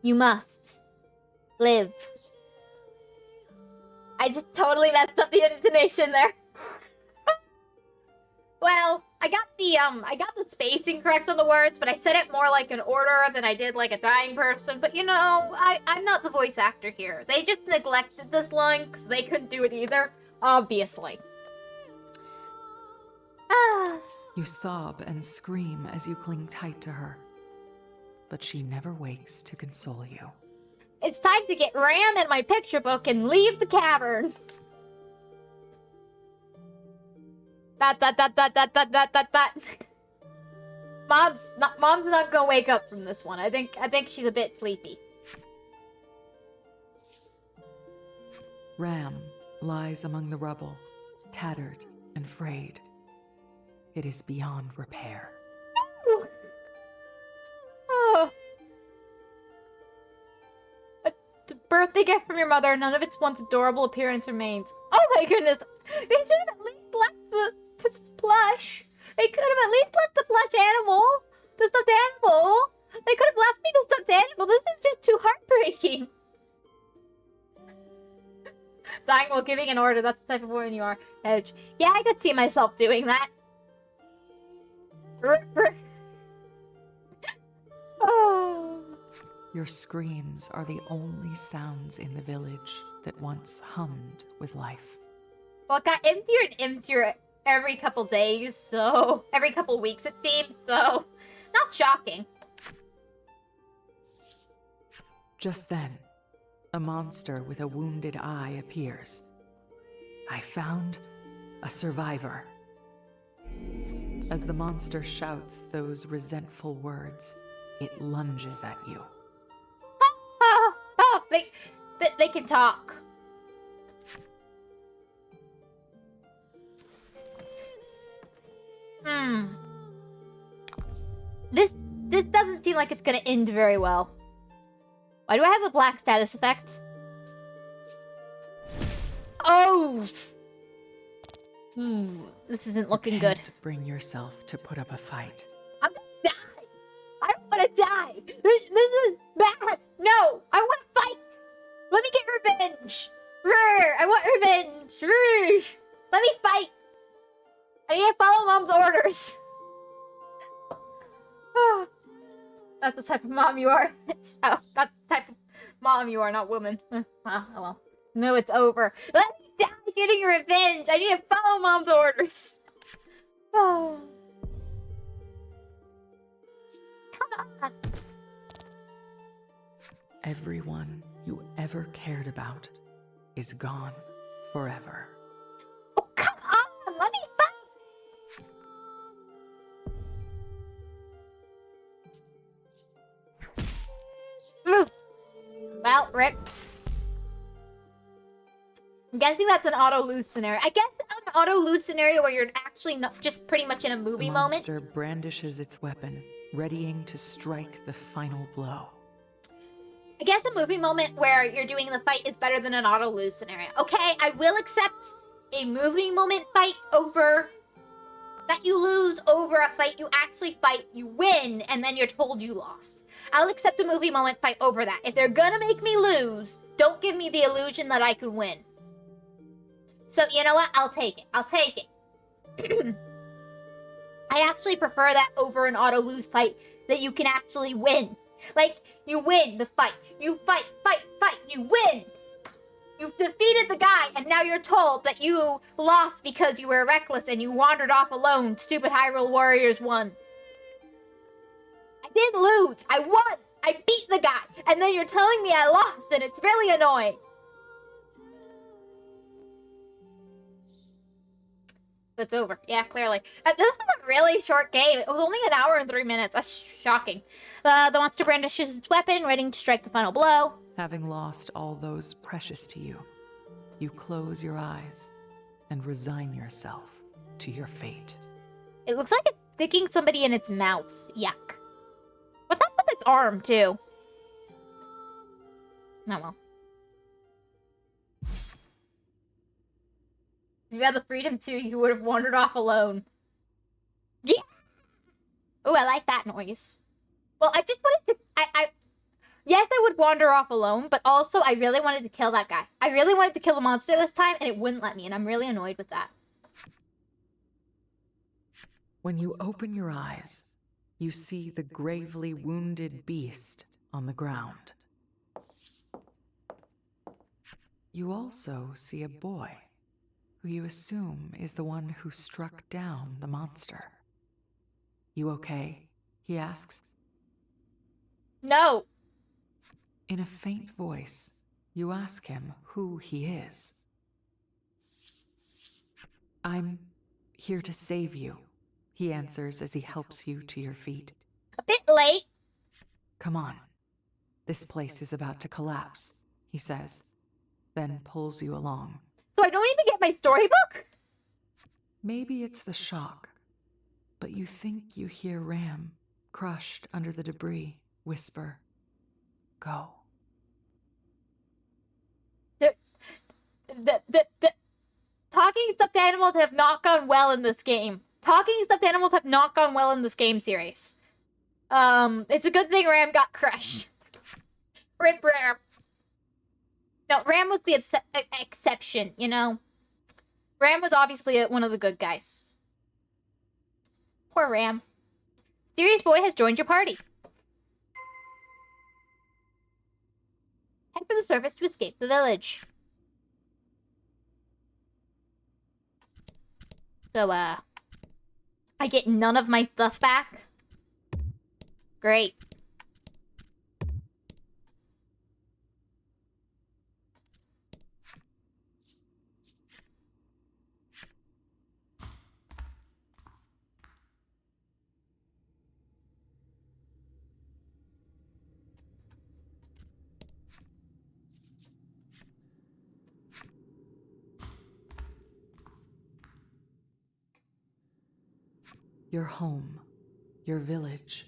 you must live. I just totally messed up the intonation there. Well, I got the spacing correct on the words, but I said it more like an order than I did like a dying person. But you know, I'm not the voice actor here. They just neglected this line because they couldn't do it either, obviously. You sob and scream as you cling tight to her, but she never wakes to console you. It's time to get Ram in my picture book and leave the cavern. That. Mom's not gonna wake up from this one. I think she's a bit sleepy. Ram lies among the rubble, tattered and frayed. It is beyond repair. Oh. A birthday gift from your mother. None of its once adorable appearance remains. Oh my goodness! They should have at least left the plush. They could have at least left the plush animal. The stuffed animal. They could have left me the stuffed animal. This is just too heartbreaking. Dying while giving an order. That's the type of woman you are. Edge. Yeah, I could see myself doing that. Oh. Your screams are the only sounds in the village that once hummed with life. Well, it got emptier and emptier every couple days, so... Every couple weeks, it seems, so... Not shocking. Just then, a monster with a wounded eye appears. I found a survivor. As the monster shouts those resentful words, it lunges at you. Oh, they can talk. This doesn't seem like it's gonna end very well. Why do I have a black status effect? Oh! This isn't looking good. You can't bring yourself to put up a fight. I'm gonna die! I don't wanna die! This is bad! No! I wanna fight! Let me get revenge! Rrr, I want revenge! Rrr. Let me fight! I need to follow Mom's orders! That's the type of mom you are. Oh, that's the type of mom you are, not woman. Oh well. No, it's over. Let me die getting revenge! I need to follow Mom's orders! Oh. Come on! Everyone you ever cared about is gone forever. Oh, come on! Let me fight! Well, rip. I'm guessing that's an auto-lose scenario. I guess an auto-lose scenario where you're actually not just pretty much in a movie The moment. monster brandishes its weapon, readying to strike the final blow. I guess a movie moment where you're doing the fight is better than an auto-lose scenario. Okay, I will accept a movie moment fight over... that you lose over a fight you actually fight, you win, and then you're told you lost. I'll accept a movie moment fight over that. If they're gonna make me lose, don't give me the illusion that I could win. So, you know what? I'll take it. I'll take it. I actually prefer that over an auto-lose fight that you can actually win. Like, you win the fight. You fight, you win! You defeated the guy, and now you're told that you lost because you were reckless and you wandered off alone. Stupid Hyrule Warriors won. I didn't lose. I won. I beat the guy. And then you're telling me I lost, and it's really annoying. It's over. Yeah, clearly. This was a really short game. It was only an hour and 3 minutes. That's shocking. The monster brandishes its weapon, ready to strike the final blow. Having lost all those precious to you, you close your eyes and resign yourself to your fate. It looks like it's sticking somebody in its mouth. Yuck. What's up with its arm, too? Oh, well. If you had the freedom to, you would have wandered off alone. Yeah! Oh, I like that noise. Well, I just wanted to... Yes, I would wander off alone, but also I really wanted to kill that guy. I really wanted to kill the monster this time, and it wouldn't let me, and I'm really annoyed with that. When you open your eyes, you see the gravely wounded beast on the ground. You also see a boy, who you assume is the one who struck down the monster. You okay? He asks. No! In a faint voice, you ask him who he is. I'm here to save you, he answers as he helps you to your feet. A bit late. Come on. This place is about to collapse, he says, then pulls you along. So I don't even get my storybook? Maybe it's the shock, but you think you hear Ram, crushed under the debris, whisper, "Go." The talking stuffed animals have not gone well in this game. Talking stuffed animals have not gone well in this game series. It's a good thing Ram got crushed. Rip Ram. No, Ram was the exception, you know? Ram was obviously one of the good guys. Poor Ram. Serious Boy has joined your party. and for the service to escape the village. So, I get none of my stuff back? Great. Your home, your village,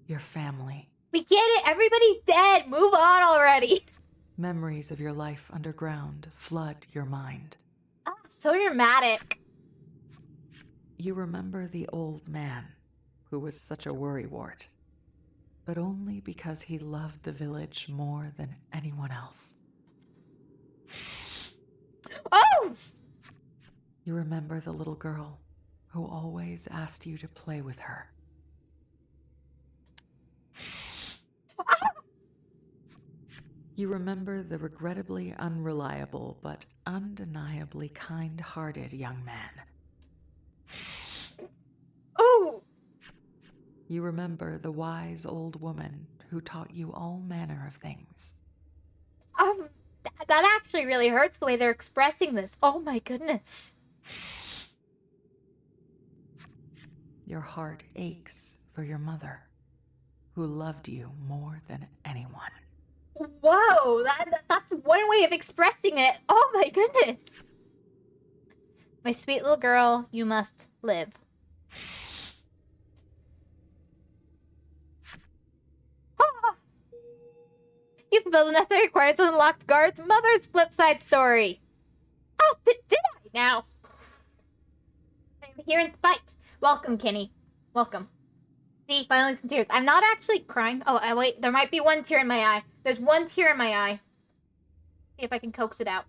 your family. We get it! Everybody's dead! Move on already! Memories of your life underground flood your mind. Ah, so dramatic. You remember the old man who was such a worrywart, but only because he loved the village more than anyone else. Oh! You remember the little girl who always asked you to play with her. You remember the regrettably unreliable but undeniably kind-hearted young man. Oh! You remember the wise old woman who taught you all manner of things. That actually really hurts the way they're expressing this. Oh my goodness. Your heart aches for your mother, who loved you more than anyone. Whoa, that's one way of expressing it. Oh my goodness. My sweet little girl, you must live. Ah! You fulfilled the necessary requirements and unlocked Guard's mother's flip side story. Oh, did I now? I'm here in spite. Welcome, Kenny. Welcome. See, finally some tears. I'm not actually crying. Oh, wait, there might be one tear in my eye. There's one tear in my eye. See if I can coax it out.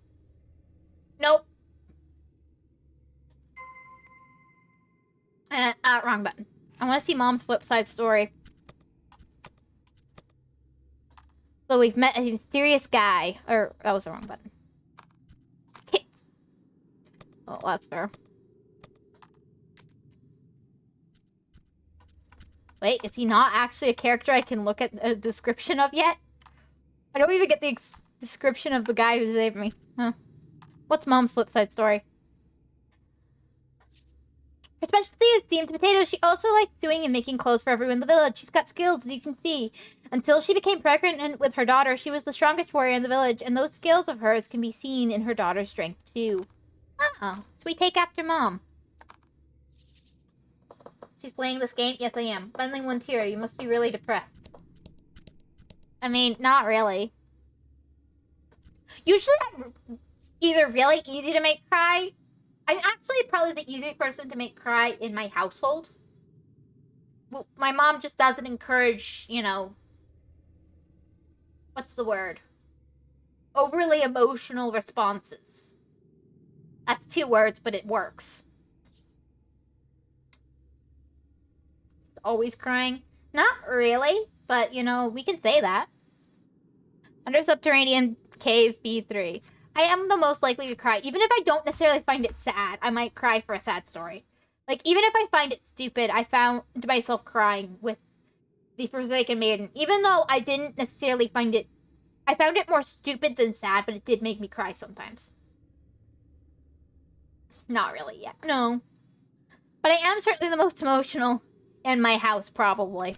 Nope. Wrong button. I want to see Mom's flip side story. So we've met a mysterious guy. Or, that was the wrong button. Hit. Oh, that's fair. Wait, is he not actually a character I can look at a description of yet? I don't even get the description of the guy who saved me. Huh. What's Mom's flip side story? Her specialty is steamed potatoes. She also likes sewing and making clothes for everyone in the village. She's got skills, as you can see. Until she became pregnant with her daughter, she was the strongest warrior in the village, and those skills of hers can be seen in her daughter's strength, too. Oh, so we take after Mom. She's playing this game? Yes, I am. Finally one tear. You must be really depressed. I mean, not really. Usually I'm either really easy to make cry. I'm actually probably the easiest person to make cry in my household. Well, my mom just doesn't encourage, you know... What's the word? Overly emotional responses. That's 2 words, but it works. Always crying? Not really, but, you know, we can say that. Under Subterranean Cave B3. I am the most likely to cry. Even if I don't necessarily find it sad, I might cry for a sad story. Like, even if I find it stupid, I found myself crying with The Forsaken Maiden. Even though I didn't necessarily find it... I found it more stupid than sad, but it did make me cry sometimes. Not really yet. No. But I am certainly the most emotional in my house, probably.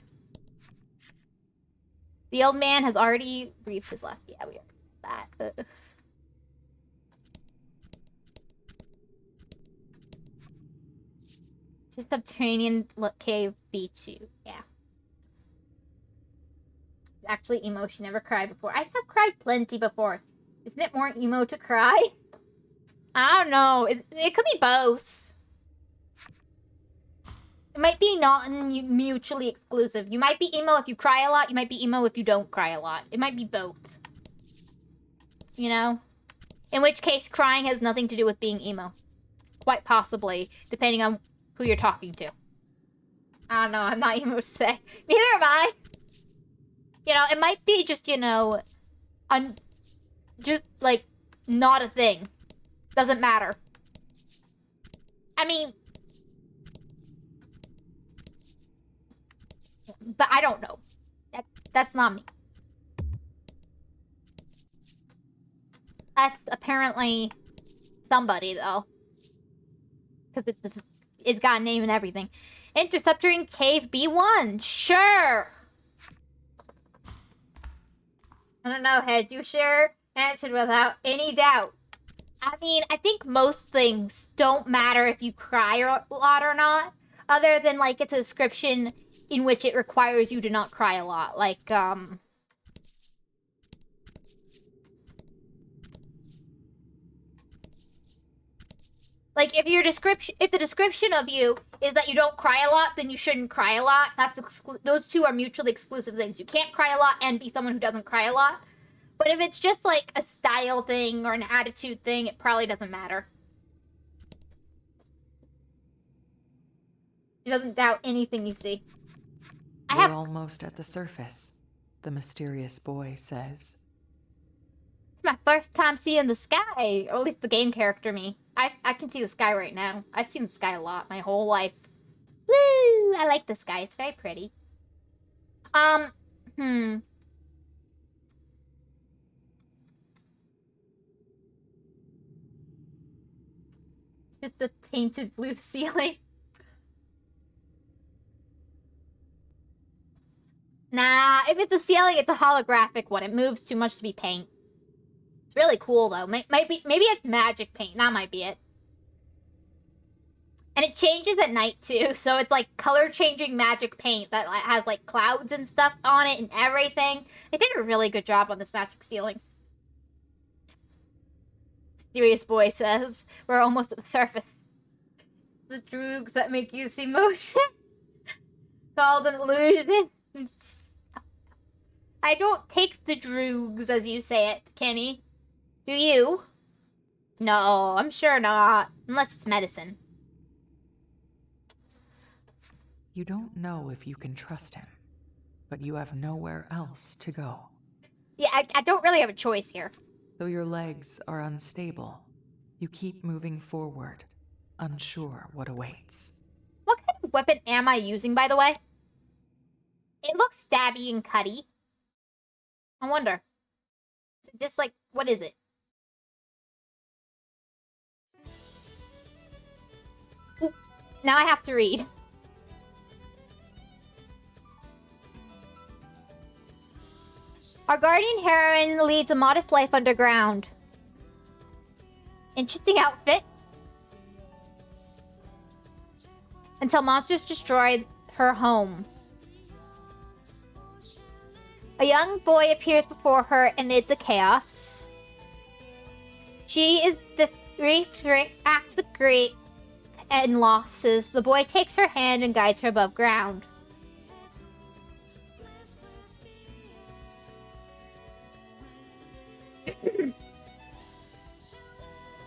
The old man has already breathed his last. Yeah, we are that. To Subterranean Cave B2. Yeah. Actually, emo. She never cried before. I have cried plenty before. Isn't it more emo to cry? I don't know. It could be both. It might be not mutually exclusive. You might be emo if you cry a lot. You might be emo if you don't cry a lot. It might be both. You know? In which case, crying has nothing to do with being emo. Quite possibly, depending on who you're talking to. I don't know. I'm not emo to say. Neither am I. You know, it might be just, you know, just, like, not a thing. Doesn't matter. I mean... But I don't know. That's not me. That's apparently somebody, though. Because it's got a name and everything. Interceptor in Cave B1. Sure. I don't know, Head. You sure? Answered without any doubt. I mean, I think most things don't matter if you cry a lot or not, other than, like, it's a description in which it requires you to not cry a lot. Like, Like, if the description of you is that you don't cry a lot, then you shouldn't cry a lot. Those two are mutually exclusive things. You can't cry a lot and be someone who doesn't cry a lot. But if it's just, like, a style thing or an attitude thing, it probably doesn't matter. She doesn't doubt anything you see. We're almost at the surface, the mysterious boy says. It's my first time seeing the sky, or at least the game character me. I can see the sky right now. I've seen the sky a lot my whole life. Woo! I like the sky. It's very pretty. Just a painted blue ceiling. Nah, if it's a ceiling, it's a holographic one. It moves too much to be paint. It's really cool, though. Maybe it's magic paint. That might be it. And it changes at night, too. So it's like color-changing magic paint that has, like, clouds and stuff on it and everything. They did a really good job on this magic ceiling. Serious boy says. We're almost at the surface. The droogs that make you see motion. Called an illusion. I don't take the droogs as you say it, Kenny. Do you? No, I'm sure not. Unless it's medicine. You don't know if you can trust him, but you have nowhere else to go. Yeah, I don't really have a choice here. Though your legs are unstable, you keep moving forward, unsure what awaits. What kind of weapon am I using, by the way? It looks stabby and cutty. I wonder. Just like, what is it? Ooh, now I have to read. Our guardian heroine leads a modest life underground. Interesting outfit. Until monsters destroy her home. A young boy appears before her amid the chaos. She is after the grief and losses. The boy takes her hand and guides her above ground.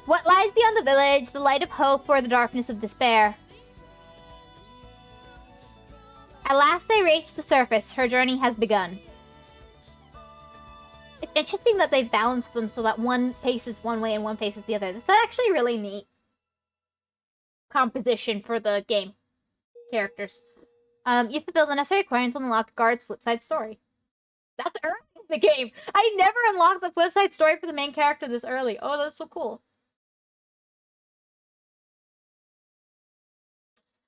What lies beyond the village, the light of hope or the darkness of despair? At last they reach the surface. Her journey has begun. It's interesting that they've balanced them so that one faces one way and one faces the other. That's actually really neat composition for the game characters. You have to build the necessary requirements to unlock Guard's flipside story. That's early in the game. I never unlocked the flipside story for the main character this early. Oh, that's so cool.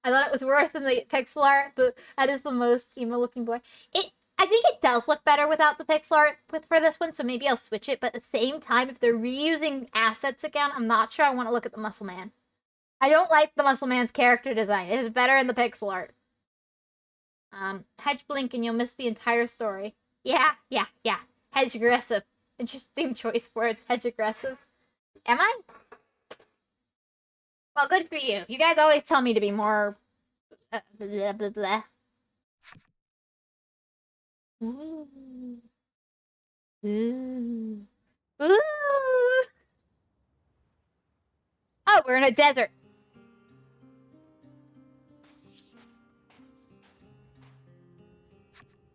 I thought it was worse than the pixel art, but that is the most emo-looking boy. I think it does look better without the pixel art for this one, so maybe I'll switch it. But at the same time, if they're reusing assets again, I'm not sure I want to look at the Muscle Man. I don't like the Muscle Man's character design. It is better in the pixel art. Hedge blink and you'll miss the entire story. Yeah. Hedge aggressive. Interesting choice words. Hedge aggressive. Am I? Well, good for you. You guys always tell me to be more... blah, blah, blah. Ooh. Ooh. Ooh. Oh, we're in a desert.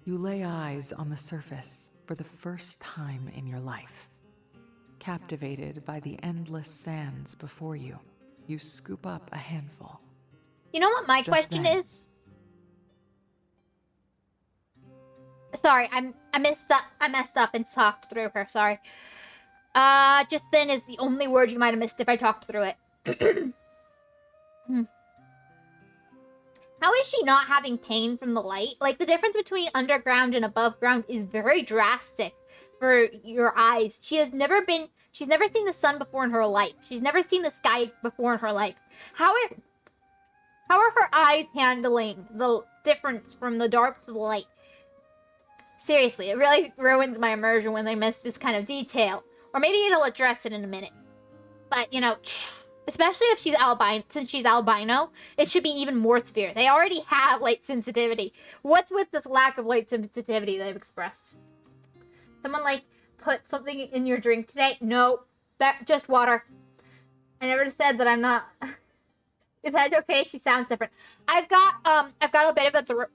You lay eyes on the surface for the first time in your life. Captivated by the endless sands before you, you scoop up a handful. You know what my Just question then. is? Sorry, I messed up and talked through her. Sorry. Just then is the only word you might have missed if I talked through it. How is she not having pain from the light? Like, the difference between underground and above ground is very drastic for your eyes. She's never seen the sun before in her life. She's never seen the sky before in her life. How are her eyes handling the difference from the dark to the light? Seriously, it really ruins my immersion when they miss this kind of detail. Or maybe it'll address it in a minute. But, you know, especially if she's albino, since she's albino, it should be even more severe. They already have light sensitivity. What's with this lack of light sensitivity they've expressed? Someone, like, put something in your drink today? No, that just water. I never said that I'm not. Is that okay? She sounds different. I've got a bit of a throat.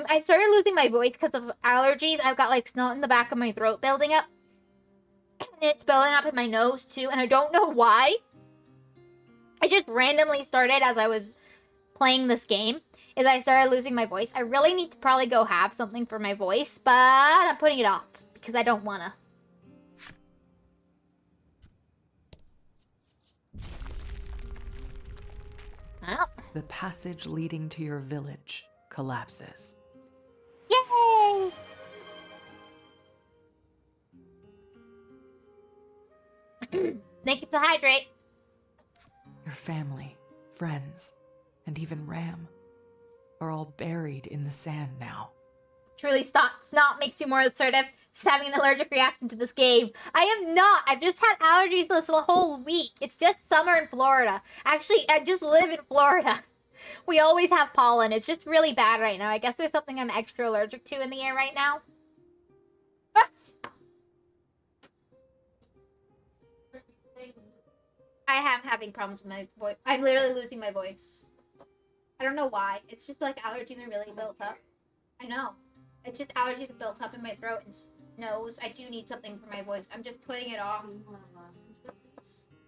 I started losing my voice because of allergies. I've got, like, snot in the back of my throat building up. And it's building up in my nose, too, and I don't know why. I just randomly started as I was playing this game, is I started losing my voice. I really need to probably go have something for my voice, but I'm putting it off because I don't wanna. Well. The passage leading to your village collapses. Yay! Thank you for the hydrate. Your family, friends, and even Ram are all buried in the sand now. Truly, snot makes you more assertive. She's having an allergic reaction to this game. I am not. I've just had allergies this whole week. It's just summer in Florida. Actually, I just live in Florida. We always have pollen. It's just really bad right now. I guess there's something I'm extra allergic to in the air right now. I am having problems with my voice. I'm literally losing my voice. I don't know why. It's just like allergies are really built up. I know. It's just allergies are built up in my throat and nose. I do need something for my voice. I'm just putting it off.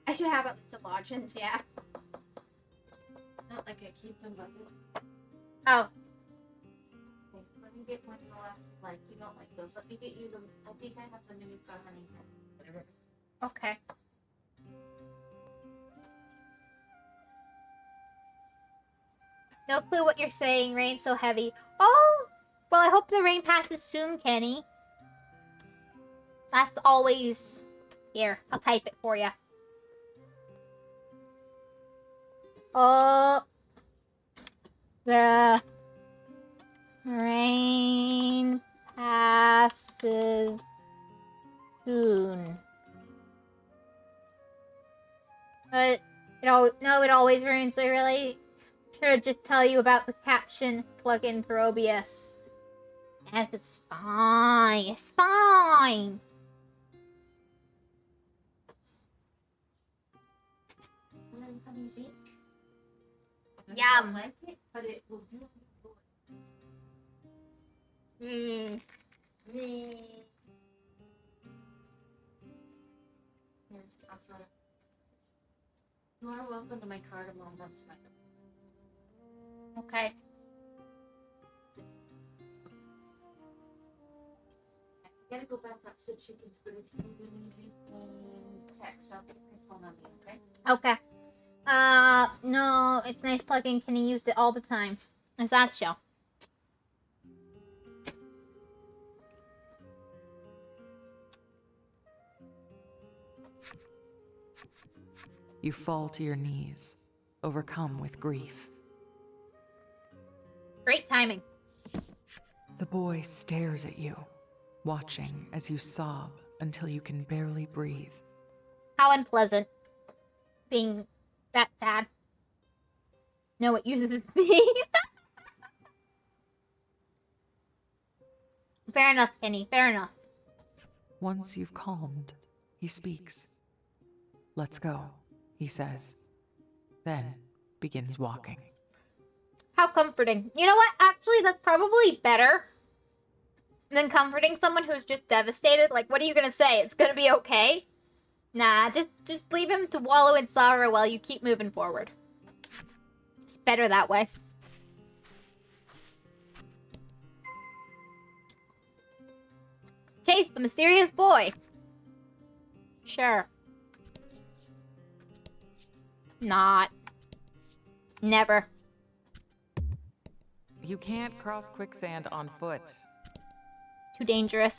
I should have at least a lozenge, yeah. Not like I keep them, but Oh. okay, let me get one of the last, like, you don't like those. Let me get you the, I think I have the new honey. Whatever. Okay. No clue what you're saying. Rain's so heavy. Oh! Well, I hope the rain passes soon, Kenny. That's always... Here, I'll type it for you. Oh... The... rain passes soon. But... it always rains, so I really should just tell you about the caption plugin for OBS. Yes, it's fine. It's fine. Lemon honey zinc. I Yum. don't like it, but it will do it. Mmm. Here, I'll try it. You are welcome to my cardamom. That's my. Okay. I gotta go back up to the chickens, but if you need anything, text. I'll get your phone on me, okay? Okay. No, it's nice plugging. Kenny used it all the time. It's that shell. You fall to your knees, overcome with grief. Great timing. The boy stares at you, watching as you sob until you can barely breathe. How unpleasant. Being that sad. No, it uses me. Fair enough, Kenny. Fair enough. Once you've calmed, he speaks. Let's go, he says, then begins walking. How comforting. You know what? Actually, that's probably better than comforting someone who's just devastated. Like, what are you gonna say? It's gonna be okay? Nah, just leave him to wallow in sorrow while you keep moving forward. It's better that way. Chase the mysterious boy. Sure. Not. Never. You can't cross quicksand on foot. Too dangerous.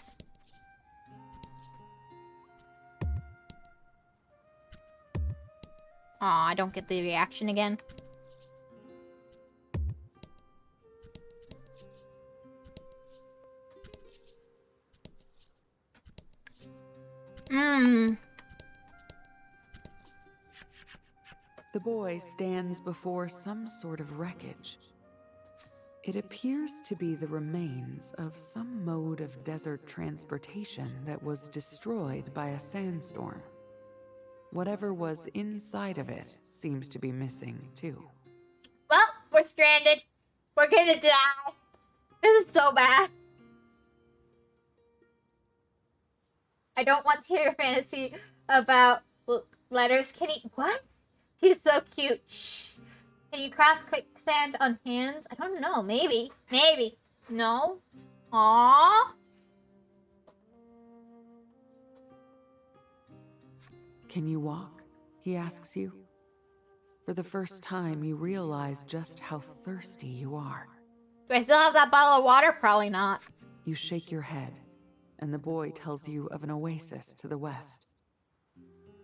Aw, I don't get the reaction again. The boy stands before some sort of wreckage. It appears to be the remains of some mode of desert transportation that was destroyed by a sandstorm. Whatever was inside of it seems to be missing, too. Well, we're stranded. We're gonna die. This is so bad. I don't want to hear your fantasy about letters. Can he... What? He's so cute. Shh. Can you cross quicksand on hands? I don't know. Maybe. Maybe. No? Aww. Can you walk? He asks you. For the first time, you realize just how thirsty you are. Do I still have that bottle of water? Probably not. You shake your head, and the boy tells you of an oasis to the west.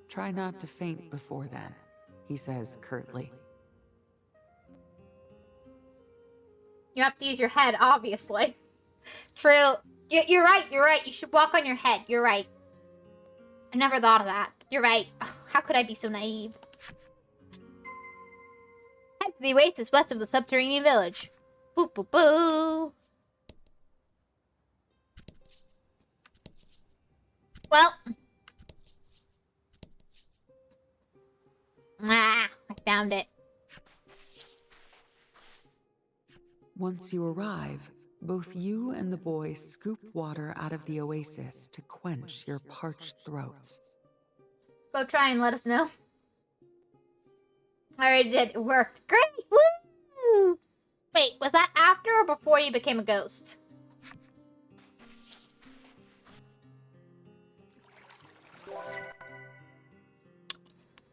Try not to faint before then, he says curtly. You have to use your head, obviously. True. You're right. You're right. You should walk on your head. You're right. I never thought of that. You're right. Oh, how could I be so naive? Head to the oasis west of the subterranean village. Boo boo boo. Well. I found it. Once you arrive, both you and the boy scoop water out of the oasis to quench your parched throats. Go try and let us know. I already did. It worked. Great! Woo! Wait, was that after or before you became a ghost?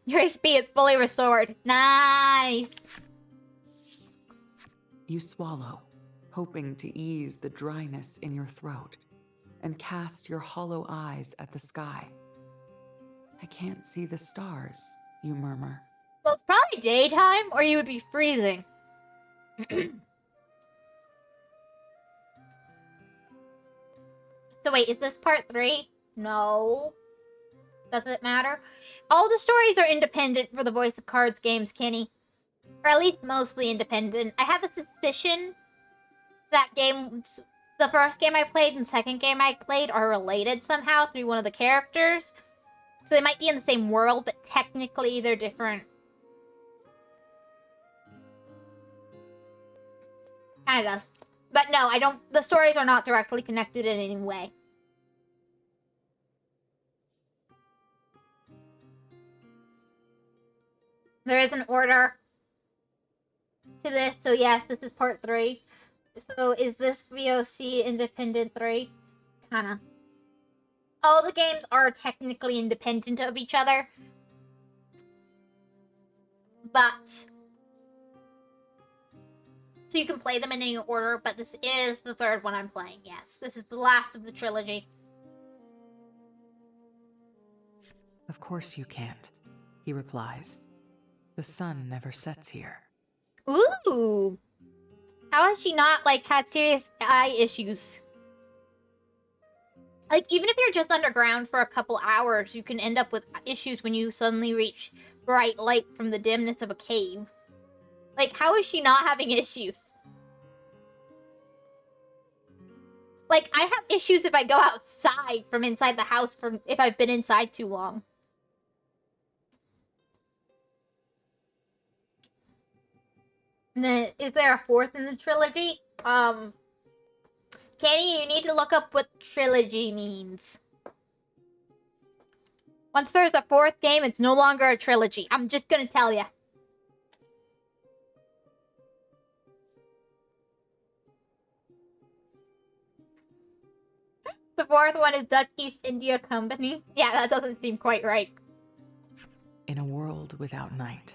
Your HP is fully restored. Nice! You swallow, hoping to ease the dryness in your throat, and cast your hollow eyes at the sky. I can't see the stars, you murmur. Well, it's probably daytime, or you would be freezing. So wait, is this part 3? No. Does it matter? All the stories are independent for the Voice of Cards games, Kenny. Or at least mostly independent. I have a suspicion that the first game I played and second game I played are related somehow through one of the characters. So they might be in the same world, but technically they're different. Kinda. But no, the stories are not directly connected in any way. There is an order to this, so yes, this is part 3. So is this VoC Independent 3? Kinda. All the games are technically independent of each other. But so you can play them in any order, but this is the third one I'm playing, yes. This is the last of the trilogy. Of course you can't, he replies. The sun never sets here. Ooh! How has she not, had serious eye issues? Even if you're just underground for a couple hours, you can end up with issues when you suddenly reach bright light from the dimness of a cave. How is she not having issues? I have issues if I go outside from inside the house if I've been inside too long. And then, is there a fourth in the trilogy? Kenny, you need to look up what trilogy means. Once there's a fourth game, it's no longer a trilogy. I'm just gonna tell ya. The fourth one is Dutch East India Company. Yeah, that doesn't seem quite right. In a world without night,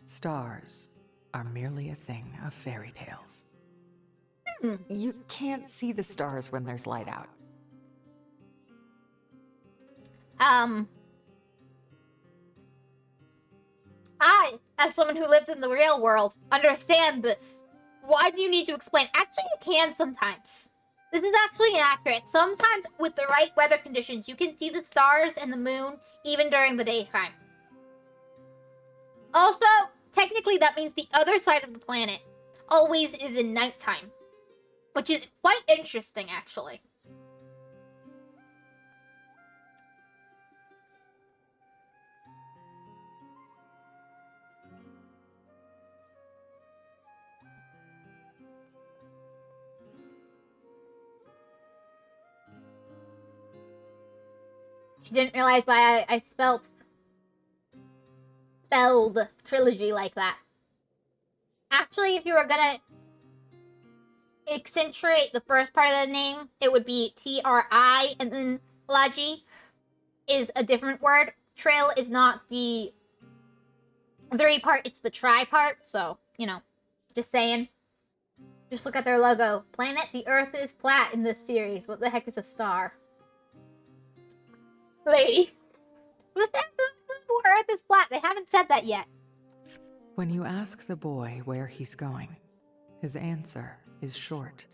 stars are merely a thing of fairy tales. You can't see the stars when there's light out. I, as someone who lives in the real world, understand this. Why do you need to explain? Actually, you can sometimes. This is actually inaccurate. Sometimes, with the right weather conditions, you can see the stars and the moon even during the daytime. Also, technically, that means the other side of the planet always is in nighttime, which is quite interesting, actually. She didn't realize why I spelled trilogy like that. Actually, if you were gonna accentuate the first part of the name, it would be Tri, and then Laji is a different word. Trill is not the three part, it's the tri part, so, you know, just saying. Just look at their logo. Planet, the Earth is flat in this series. What the heck is a star? Lady. Who said the Earth is flat? They haven't said that yet. When you ask the boy where he's going, his answer is short.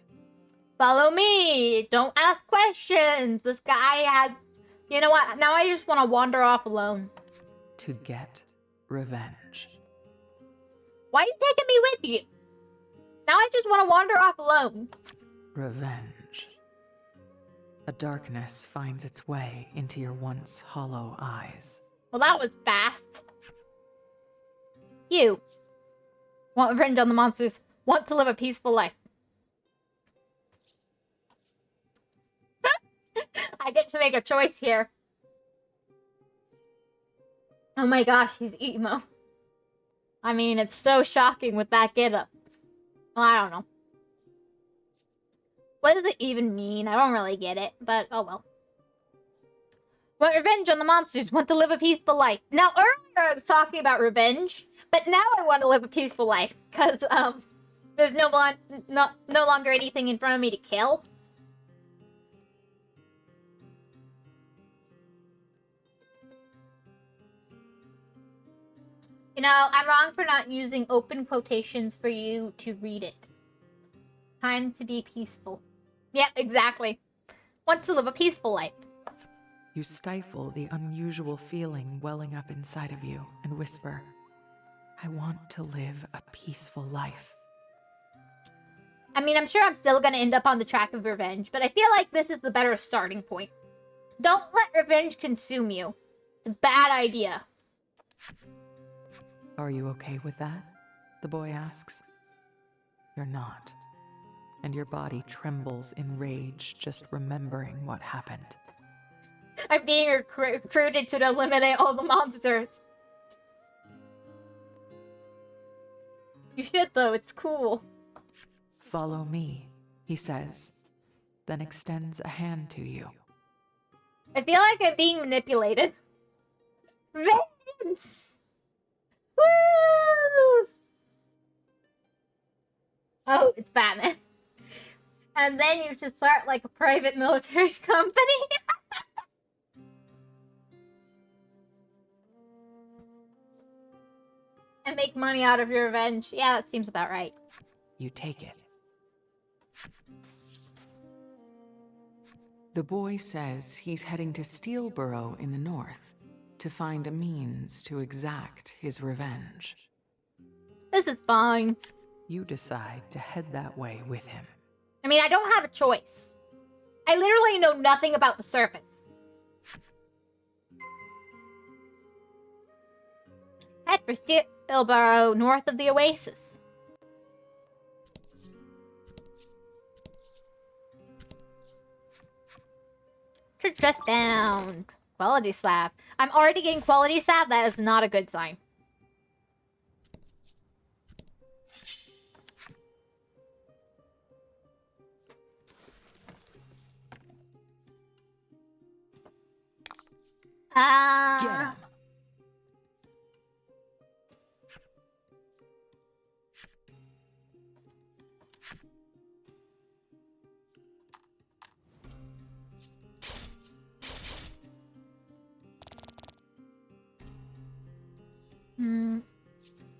Follow me! Don't ask questions! This guy has... You know what? Now I just want to wander off alone. To get revenge. Why are you taking me with you? Now I just want to wander off alone. Revenge. A darkness finds its way into your once hollow eyes. Well, that was fast. You want revenge on the monsters, want to live a peaceful life. I get to make a choice here. Oh my gosh, he's emo. I mean, it's so shocking with that getup. Well, I don't know. What does it even mean? I don't really get it, but oh well. Want revenge on the monsters, want to live a peaceful life. Now, earlier I was talking about revenge, but now I want to live a peaceful life, because, there's no longer anything in front of me to kill. You know, I'm wrong for not using open quotations for you to read it. Time to be peaceful. Yeah, exactly. Want to live a peaceful life. You stifle the unusual feeling welling up inside of you and whisper, I want to live a peaceful life. I mean, I'm sure I'm still gonna end up on the track of revenge, but I feel like this is the better starting point. Don't let revenge consume you. It's a bad idea. Are you okay with that? The boy asks. You're not. And your body trembles in rage just remembering what happened. I'm being recruited to eliminate all the monsters. You should, though. It's cool. Follow me, he says, then extends a hand to you. I feel like I'm being manipulated. Vengeance! Woo! Oh, it's Batman. And then you should start like a private military company. And make money out of your revenge. Yeah, that seems about right. You take it. The boy says he's heading to Steelborough in the north to find a means to exact his revenge. This is fine. You decide to head that way with him. I mean, I don't have a choice. I literally know nothing about the surface. Head for Steelborough, north of the Oasis. Just down. Quality slab. I'm already getting quality stat. That is not a good sign. Get him.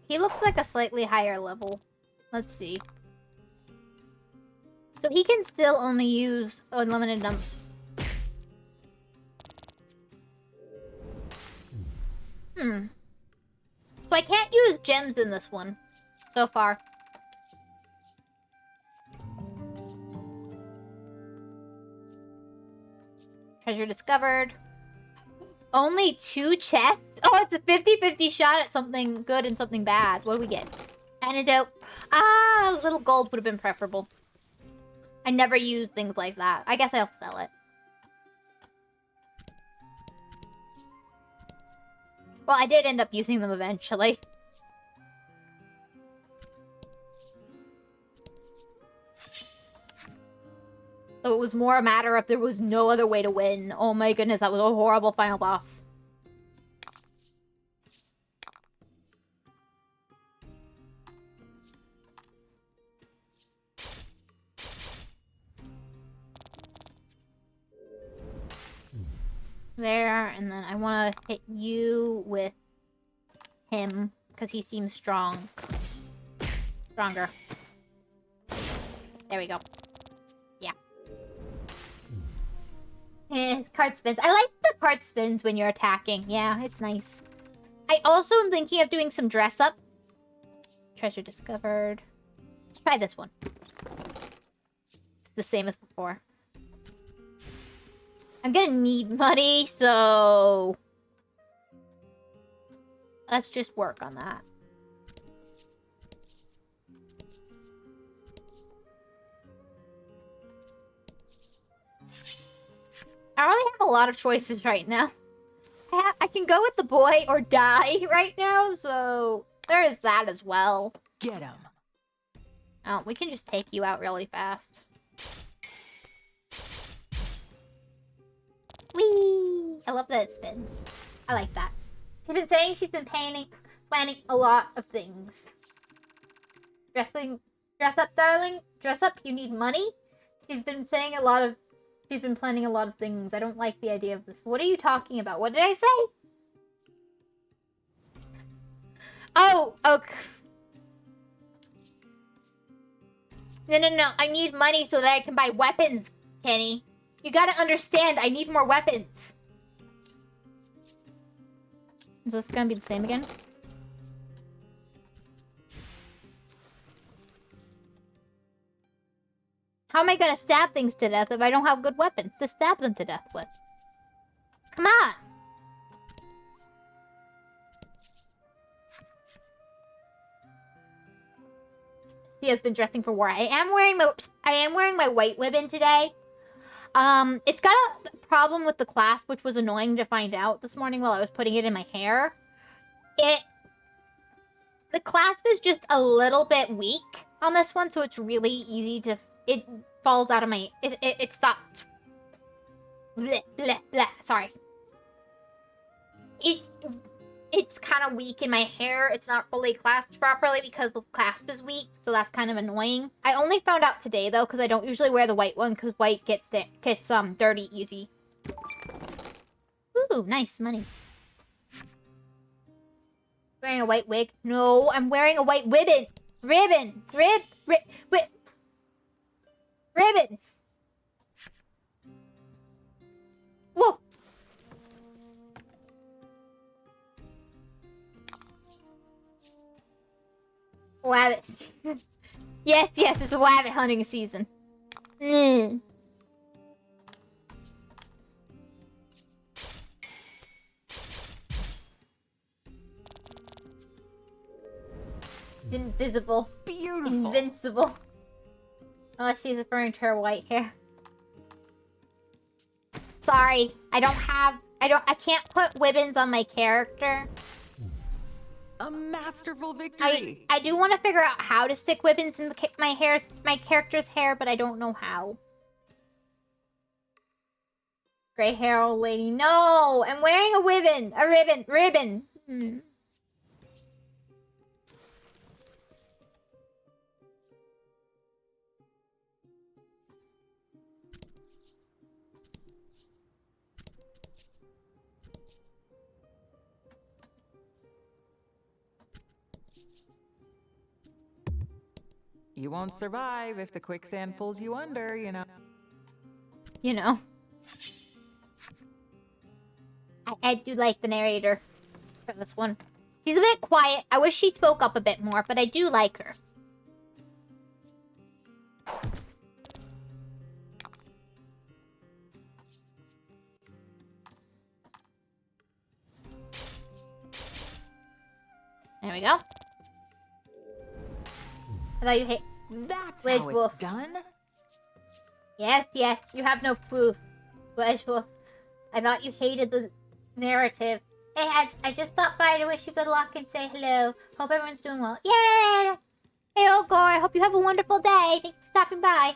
He looks like a slightly higher level. Let's see. So he can still only use unlimited numbers. So I can't use gems in this one so far. Treasure discovered. Only 2 chests? Oh, it's a 50-50 shot at something good and something bad. What do we get? Antidote. Ah, a little gold would have been preferable. I never use things like that. I guess I'll sell it. Well, I did end up using them eventually. So it was more a matter of there was no other way to win. Oh my goodness, that was a horrible final boss. There, and then I want to hit you with him, because he seems strong. Stronger. There we go. Yeah. Card spins. I like the card spins when you're attacking. Yeah, it's nice. I also am thinking of doing some dress up. Treasure discovered. Let's try this one. It's the same as before. I'm gonna need money, so... let's just work on that. I really have a lot of choices right now. I can go with the boy or die right now, so there is that as well. Get him. Oh, we can just take you out really fast. Whee! I love that it spins. I like that. She's been saying she's been planning a lot of things. Dress up, darling. Dress up, you need money. She's been saying she's been planning a lot of things. I don't like the idea of this. What are you talking about? What did I say? Oh, okay. No. I need money so that I can buy weapons, Kenny. You gotta understand, I need more weapons. Is this gonna be the same again? How am I gonna stab things to death if I don't have good weapons to stab them to death with? Come on! She has been dressing for war. I am wearing my white ribbon today. It's got a problem with the clasp, which was annoying to find out this morning while I was putting it in my hair. The clasp is just a little bit weak on this one, so it's really easy to... it falls out of my... It stopped. Bleh, bleh, bleh. Sorry. It's kind of weak in my hair. It's not fully clasped properly because the clasp is weak, so that's kind of annoying. I only found out today, though, because I don't usually wear the white one, because white gets dirty easy. Ooh, nice money. Wearing a white wig? No, I'm wearing a white ribbon. Ribbon. Ribbon. Woof. Rabbit. Yes, it's a rabbit hunting season. Invisible. Beautiful. Invincible. Unless she's referring to her white hair. Sorry, I I can't put ribbons on my character. A masterful victory. I do want to figure out how to stick ribbons in my character's hair, but I don't know how. Gray hair old lady. No! I'm wearing a ribbon! A ribbon! Hmm. You won't survive if the quicksand pulls you under, you know. You know. I do like the narrator for this one. She's a bit quiet. I wish she spoke up a bit more, but I do like her. There we go. I thought you hate... That's Wedge how it's wolf. done. Yes, yes, you have no proof. Wedge wolf. I thought you hated the narrative. Hey, I just stopped by to wish you good luck and say hello. Hope everyone's doing well. Yay! Hey, Ogor, I hope you have a wonderful day. Thanks for stopping by.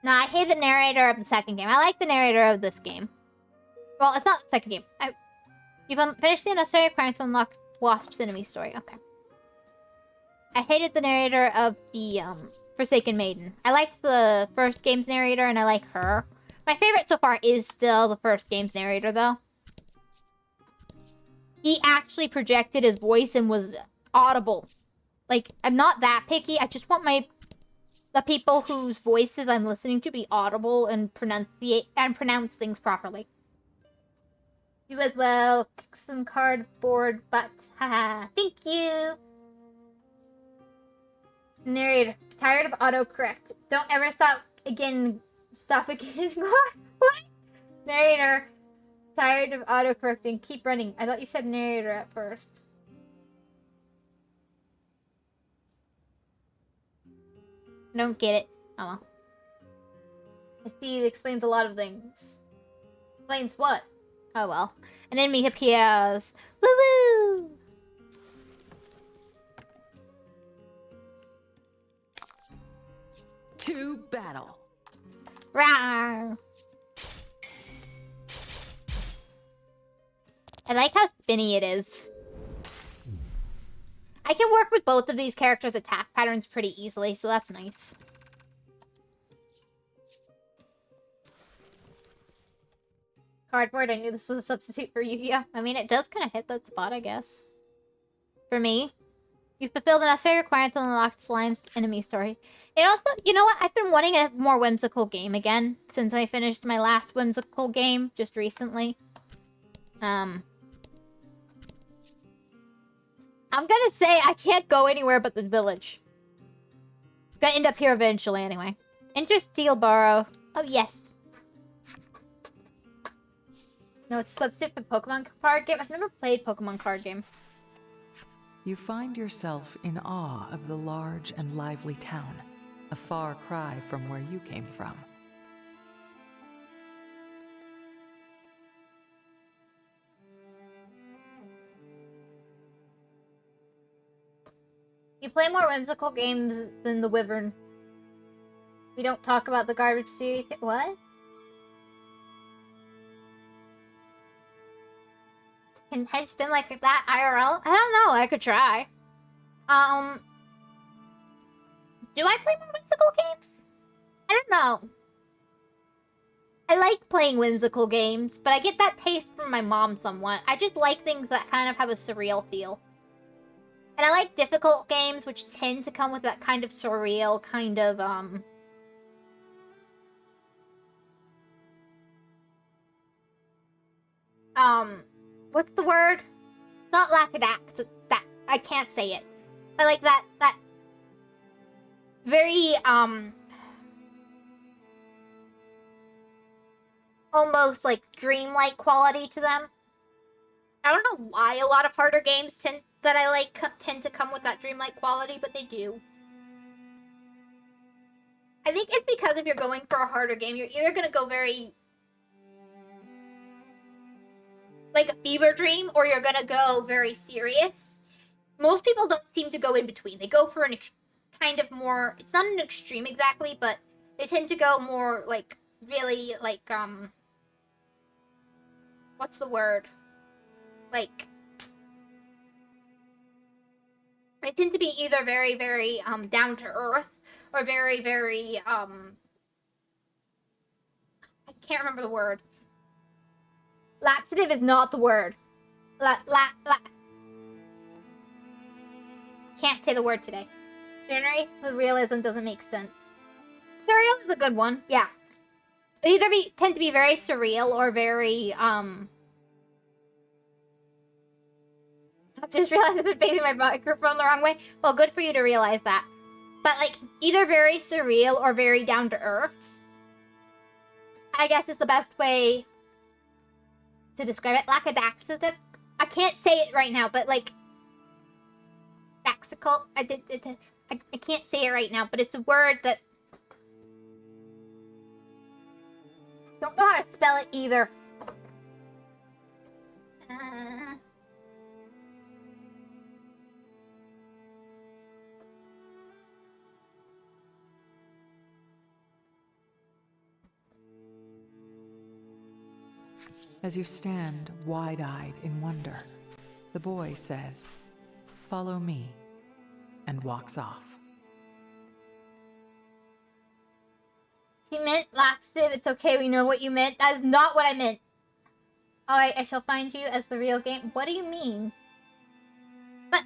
Nah, I hate the narrator of the second game. I like the narrator of this game. Well, it's not the second game. You've finished the unnecessary requirements to unlock Wasp's enemy story. Okay. I hated the narrator of the Forsaken Maiden. I liked the first game's narrator, and I like her. My favorite so far is still the first game's narrator, though. He actually projected his voice and was audible. Like, I'm not that picky. I just want the people whose voices I'm listening to be audible and pronounce things properly. You as well. Kick some cardboard butt. Haha. Thank you. Narrator. Tired of autocorrect. Don't ever stop again. Stop again. What? Narrator. Tired of autocorrecting. Keep running. I thought you said narrator at first. I don't get it. Oh well. I see it explains a lot of things. Explains what? Oh well. An enemy appears. Woo woo! To battle. Rawr! I like how spinny it is. I can work with both of these characters' attack patterns pretty easily, so that's nice. Cardboard, I knew this was a substitute for Yu-Gi-Oh! I mean, it does kind of hit that spot, I guess. For me. You've fulfilled the necessary requirements to unlock Slime's enemy story. It also, you know what? I've been wanting a more whimsical game again since I finished my last whimsical game just recently. I'm gonna say I can't go anywhere but the village. Gonna end up here eventually anyway. Enter Steel Burrow. Oh, yes. No, it's a substitute for Pokemon card game. I've never played Pokemon card game. You find yourself in awe of the large and lively town, a far cry from where you came from. You play more whimsical games than the Wyvern. We don't talk about the garbage series. What? Can I spin like that IRL? I don't know. I could try. Do I play more whimsical games? I don't know. I like playing whimsical games, but I get that taste from my mom somewhat. I just like things that kind of have a surreal feel. And I like difficult games, which tend to come with that kind of surreal, kind of, what's the word? It's not lackadax, that, I can't say it. I like that very, almost, like, dreamlike quality to them. I don't know why a lot of harder games tend to come with that dreamlike quality, but they do. I think it's because if you're going for a harder game, you're either gonna go very like a fever dream, or you're gonna go very serious. Most people don't seem to go in between. They go for an kind of more. It's not an extreme exactly, but they tend to go more like really like what's the word? Like they tend to be either very very down to earth or very very I can't remember the word. Laxative is not the word. Can't say the word today. January, the realism doesn't make sense. Surreal is a good one. Yeah. They either tend to be very surreal or very I just realized I've been facing my microphone the wrong way. Well, good for you to realize that. But like either very surreal or very down to earth. I guess is the best way to describe it. Lackadaisical. I can't say it right now, but like daxical. I can't say it right now, but it's a word that don't know how to spell it either. As you stand wide-eyed in wonder, the boy says, "Follow me," and walks off. She meant laxative. It's okay. We know what you meant. That is not what I meant. Alright, I shall find you as the real game. What do you mean? But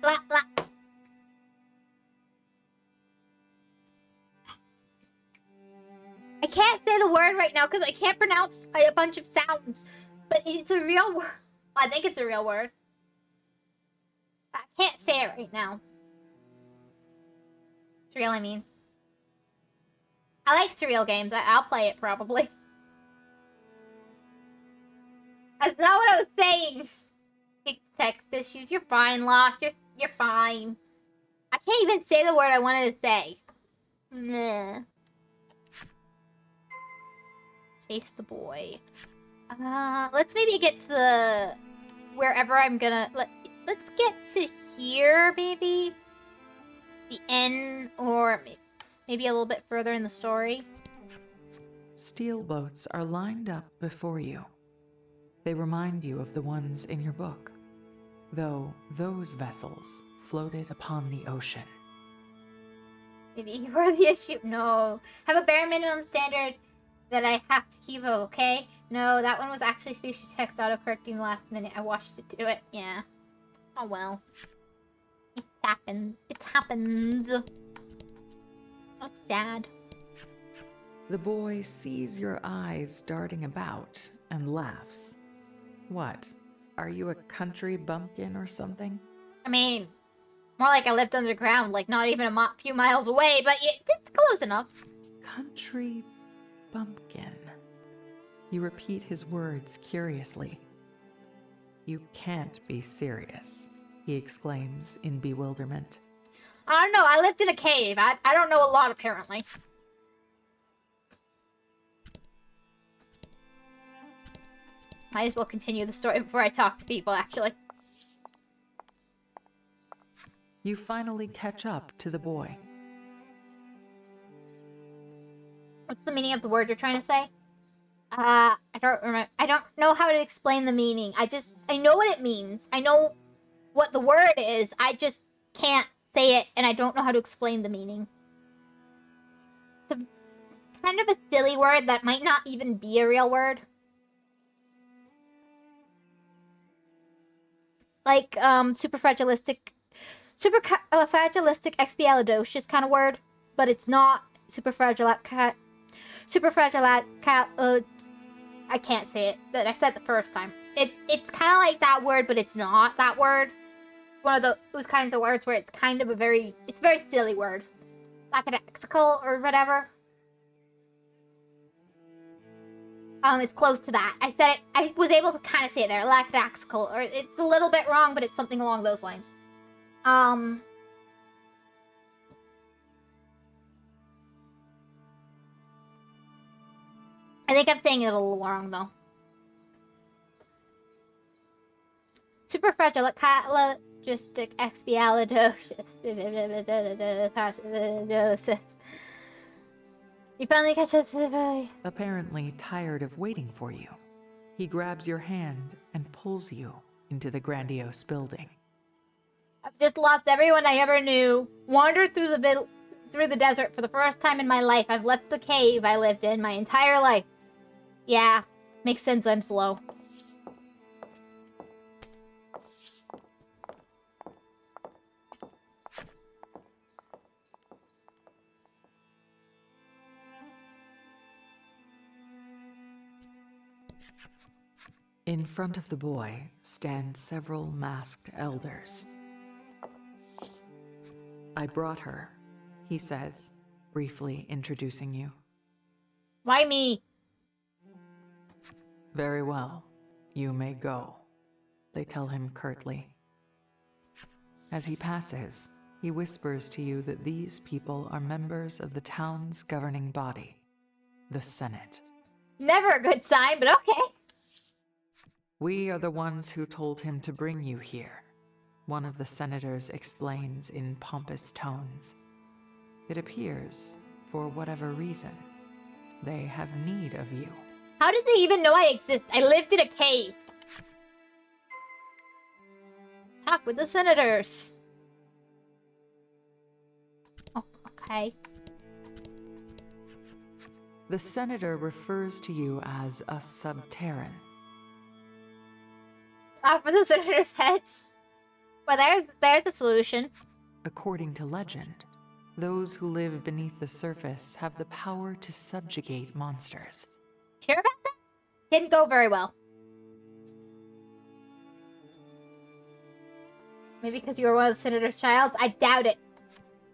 I can't say the word right now because I can't pronounce a bunch of sounds. But it's a real word. Well, I think it's a real word. I can't say it right now. It's real, I mean. I like surreal games. I'll play it probably. That's not what I was saying. Text issues. You're fine, Lost. You're fine. I can't even say the word I wanted to say. Meh. Chase the boy. Let's maybe get to the wherever I'm gonna let's get to here maybe. The end, or maybe a little bit further in the story. Steel boats are lined up before you. They remind you of the ones in your book, though those vessels floated upon the ocean. Maybe you are the issue. No. Have a bare minimum standard that I have to keep, okay? No, that one was actually speech to text autocorrecting the last minute. I watched it do it. Yeah. Oh well. It happens. It happens. That's sad. The boy sees your eyes darting about and laughs. What? Are you a country bumpkin or something? I mean, more like I lived underground, like not even a few miles away, but it's close enough. Country bumpkin. You repeat his words curiously. You can't be serious, he exclaims in bewilderment. I don't know. I lived in a cave. I don't know a lot, apparently. Might as well continue the story before I talk to people, actually. You finally catch up to the boy. What's the meaning of the word you're trying to say? I don't remember. I don't know how to explain the meaning. I know what it means. I know what the word is. I just can't say it, and I don't know how to explain the meaning. It's kind of a silly word that might not even be a real word. Like, superfragilisticexpialidocious kind of word, but it's not superfragile. I can't say it, but I said it the first time. It's kind of like that word, but it's not that word. One of those kinds of words where it's kind of it's a very silly word. Lackadaisical or whatever. It's close to that. I said it, I was able to kind of say it there. Lackadaisical, or it's a little bit wrong, but it's something along those lines. I think I'm saying it a little wrong, though. Superfragilistic expialidosis. You finally catch us. Apparently tired of waiting for you, he grabs your hand and pulls you into the grandiose building. I've just lost everyone I ever knew. Wandered through the desert for the first time in my life. I've left the cave I lived in my entire life. Yeah, makes sense. I'm slow. In front of the boy stand several masked elders. I brought her, he says, briefly introducing you. Why me? Very well, you may go, they tell him curtly. As he passes, he whispers to you that these people are members of the town's governing body, the Senate. Never a good sign, but okay. We are the ones who told him to bring you here, one of the senators explains in pompous tones. It appears, for whatever reason, they have need of you. How did they even know I exist? I lived in a cave. Talk with the senators. Oh, okay. The senator refers to you as a subterran. Talk with the senators' heads. Well, there's the solution. According to legend, those who live beneath the surface have the power to subjugate monsters. Sure about that? Didn't go very well. Maybe because you were one of the senator's child? I doubt it.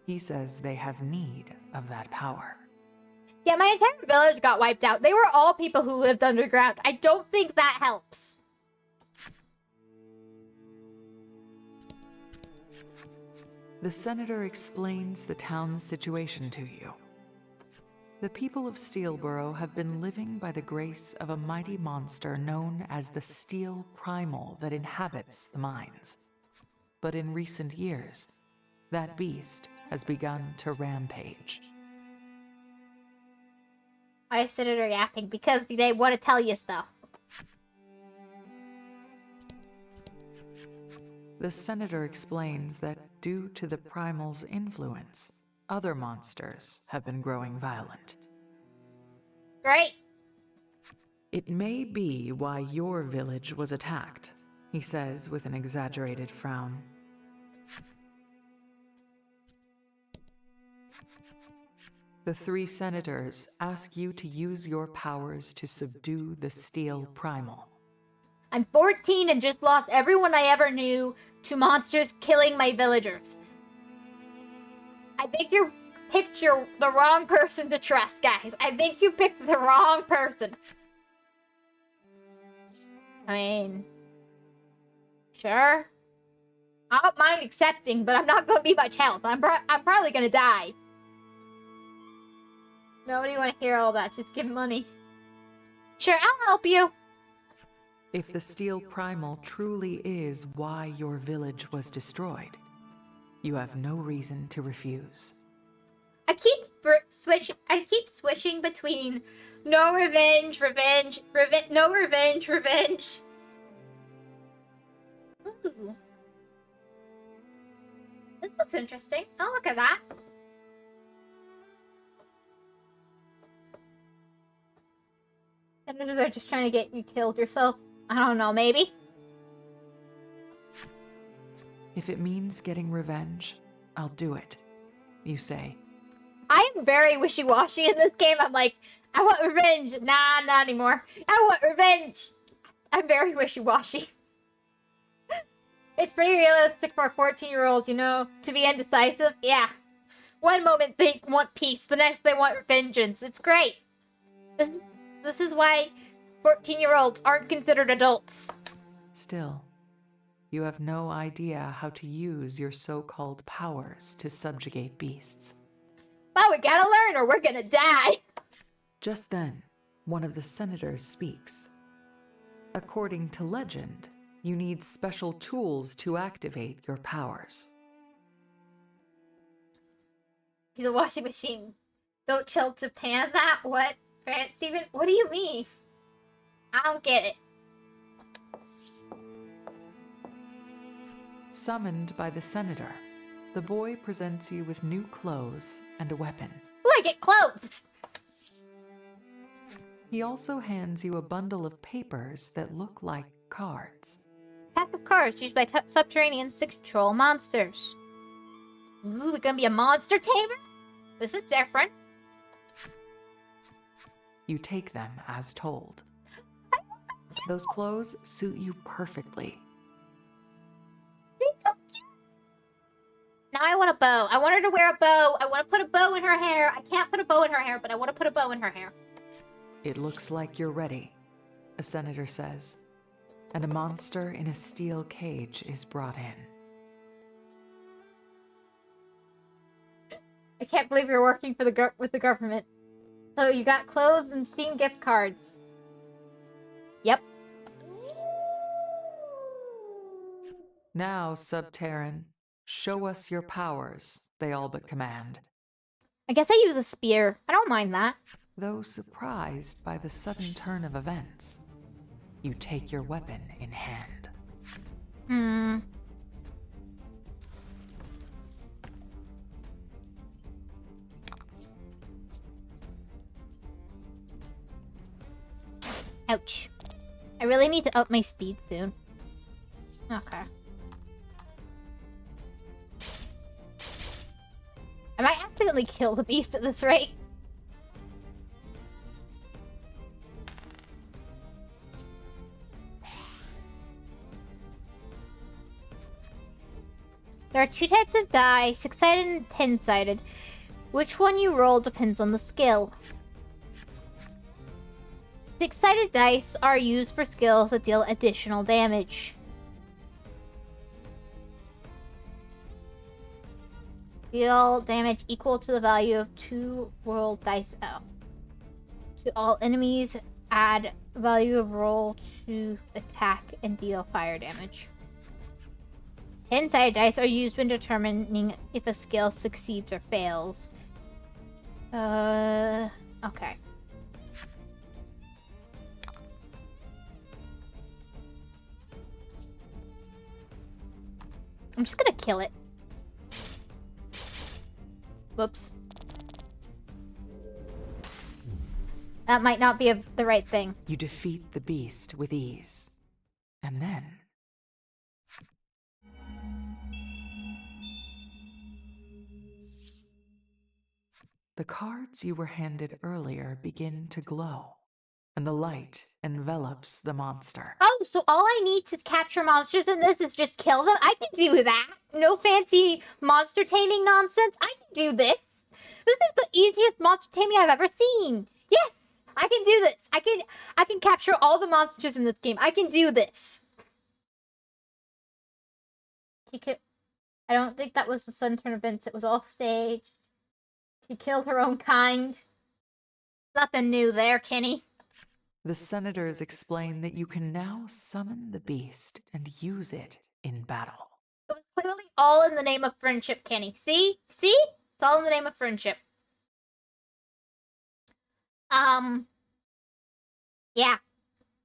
He says they have need of that power. Yeah, my entire village got wiped out. They were all people who lived underground. I don't think that helps. The senator explains the town's situation to you. The people of Steelborough have been living by the grace of a mighty monster known as the Steel Primal that inhabits the mines. But in recent years, that beast has begun to rampage. Why is Senator yapping? Because they want to tell you stuff. The senator explains that due to the primal's influence, other monsters have been growing violent. Great. It may be why your village was attacked, he says with an exaggerated frown. The three senators ask you to use your powers to subdue the Steel Primal. I'm 14 and just lost everyone I ever knew to monsters killing my villagers. I think you picked the wrong person to trust, guys. I think you picked the wrong person. I mean, sure. I don't mind accepting, but I'm not going to be much help. I'm probably going to die. Nobody want to hear all that. Just give money. Sure, I'll help you. If the Steel Primal truly is why your village was destroyed, you have no reason to refuse. I keep switching between no revenge, no revenge. Ooh. This looks interesting. I'll look at that. Senators are just trying to get you killed yourself. I don't know, maybe? If it means getting revenge, I'll do it, you say. I am very wishy-washy in this game. I'm like, I want revenge. Nah, not anymore. I want revenge. I'm very wishy-washy. It's pretty realistic for a 14-year-old, you know, to be indecisive. Yeah. One moment they want peace, the next they want vengeance. It's great. This is why 14-year-olds aren't considered adults. Still, you have no idea how to use your so-called powers to subjugate beasts. Well, we gotta learn or we're gonna die. Just then, one of the senators speaks. According to legend, You need special tools to activate your powers. She's a washing machine. Don't tell Japan that? What? France even? What do you mean? I don't get it. Summoned by the senator, the boy presents you with new clothes and a weapon. Ooh, I get clothes! He also hands you a bundle of papers that look like cards. Pack of cards used by subterraneans to control monsters. Ooh, we're gonna be a monster tamer? This is different. You take them as told. Those clothes suit you perfectly. They're so cute. Now I want a bow. I want her to wear a bow. I want to put a bow in her hair. I can't put a bow in her hair, but I want to put a bow in her hair. It looks like you're ready, a senator says, and a monster in a steel cage is brought in. I can't believe you're working for with the government. So you got clothes and Steam gift cards. Yep. Now, Subterran, show us your powers, they all but command, I guess I use a spear. I don't mind that. though surprised by the sudden turn of events. You take your weapon in hand. Ouch. I really need to up my speed soon. Okay. I might accidentally kill the beast at this rate. There are 2 types of die, 6-sided and 10-sided. Which one you roll depends on the skill. 6-sided dice are used for skills that deal additional damage. Deal damage equal to the value of 2 rolled dice out. To all enemies, add value of roll to attack and deal fire damage. 10-sided dice are used when determining if a skill succeeds or fails. Okay. I'm just gonna kill it. Whoops. That might not be the right thing. You defeat the beast with ease. And then... the cards you were handed earlier begin to glow, and the light envelops the monster. Oh, so all I need to capture monsters in this is just kill them? I can do that. No fancy monster taming nonsense. I can do this. This is the easiest monster taming I've ever seen. Yes, I can do this. I can capture all the monsters in this game. I can do this. I don't think that was the sun turn events. It was all staged. She killed her own kind. Nothing new there, Kenny. The senators explain that you can now summon the beast and use it in battle. It was clearly all in the name of friendship, Kenny. See? See? It's all in the name of friendship. Yeah.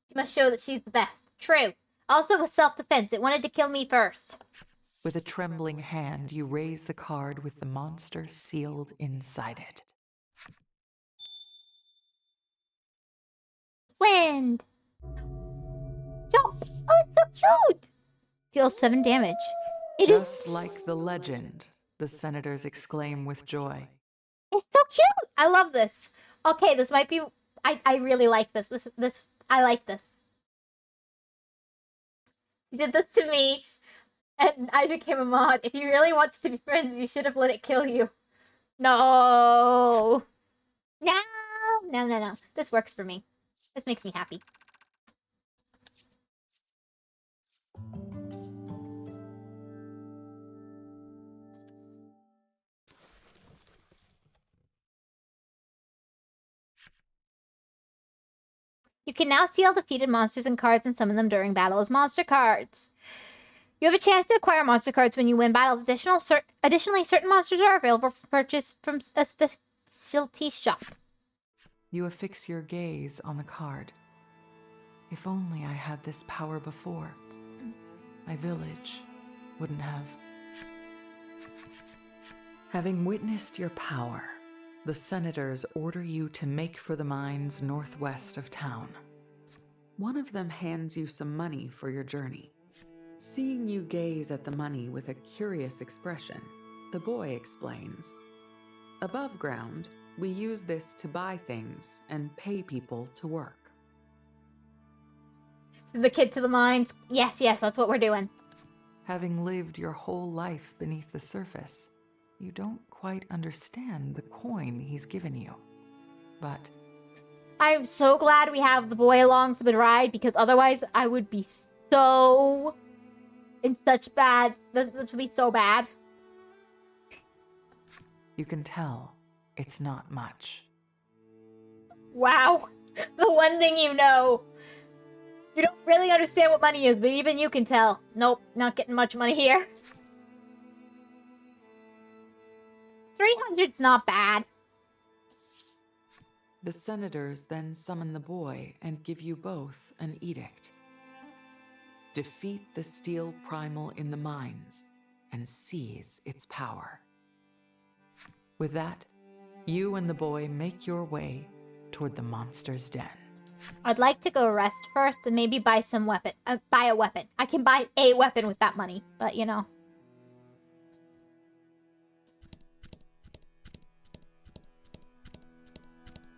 She must show that she's the best. True. Also with self-defense. It wanted to kill me first. With a trembling hand, you raise the card with the monster sealed inside it. Wind! Jump! Oh, it's so cute! Deals 7 damage. Just like the legend, the senators exclaim with joy. It's so cute! I love this. Okay, this might be... I really like this. I like this. You did this to me, and I became a mod. If you really want to be friends, you should have let it kill you. No! No. This works for me. This makes me happy. You can now seal defeated monsters and cards and summon them during battle as monster cards. You have a chance to acquire monster cards when you win battles. Additionally, certain monsters are available for purchase from a specialty shop. You affix your gaze on the card. If only I had this power before. My village wouldn't have. Having witnessed your power, the senators order you to make for the mines northwest of town. One of them hands you some money for your journey. Seeing you gaze at the money with a curious expression, the boy explains. Above ground, we use this to buy things and pay people to work. The kid to the mines. Yes, that's what we're doing. Having lived your whole life beneath the surface, you don't quite understand the coin he's given you. But I'm so glad we have the boy along for the ride, because otherwise I would be so in such bad. This would be so bad. you can tell it's not much. Wow. The one thing you know. You don't really understand what money is, but even you can tell. Nope, not getting much money here. 300's not bad. The senators then summon the boy and give you both an edict. Defeat the steel primal in the mines and seize its power. With that, you and the boy make your way toward the monster's den. I'd like to go rest first and maybe buy some weapon. Buy a weapon. I can buy a weapon with that money, but you know.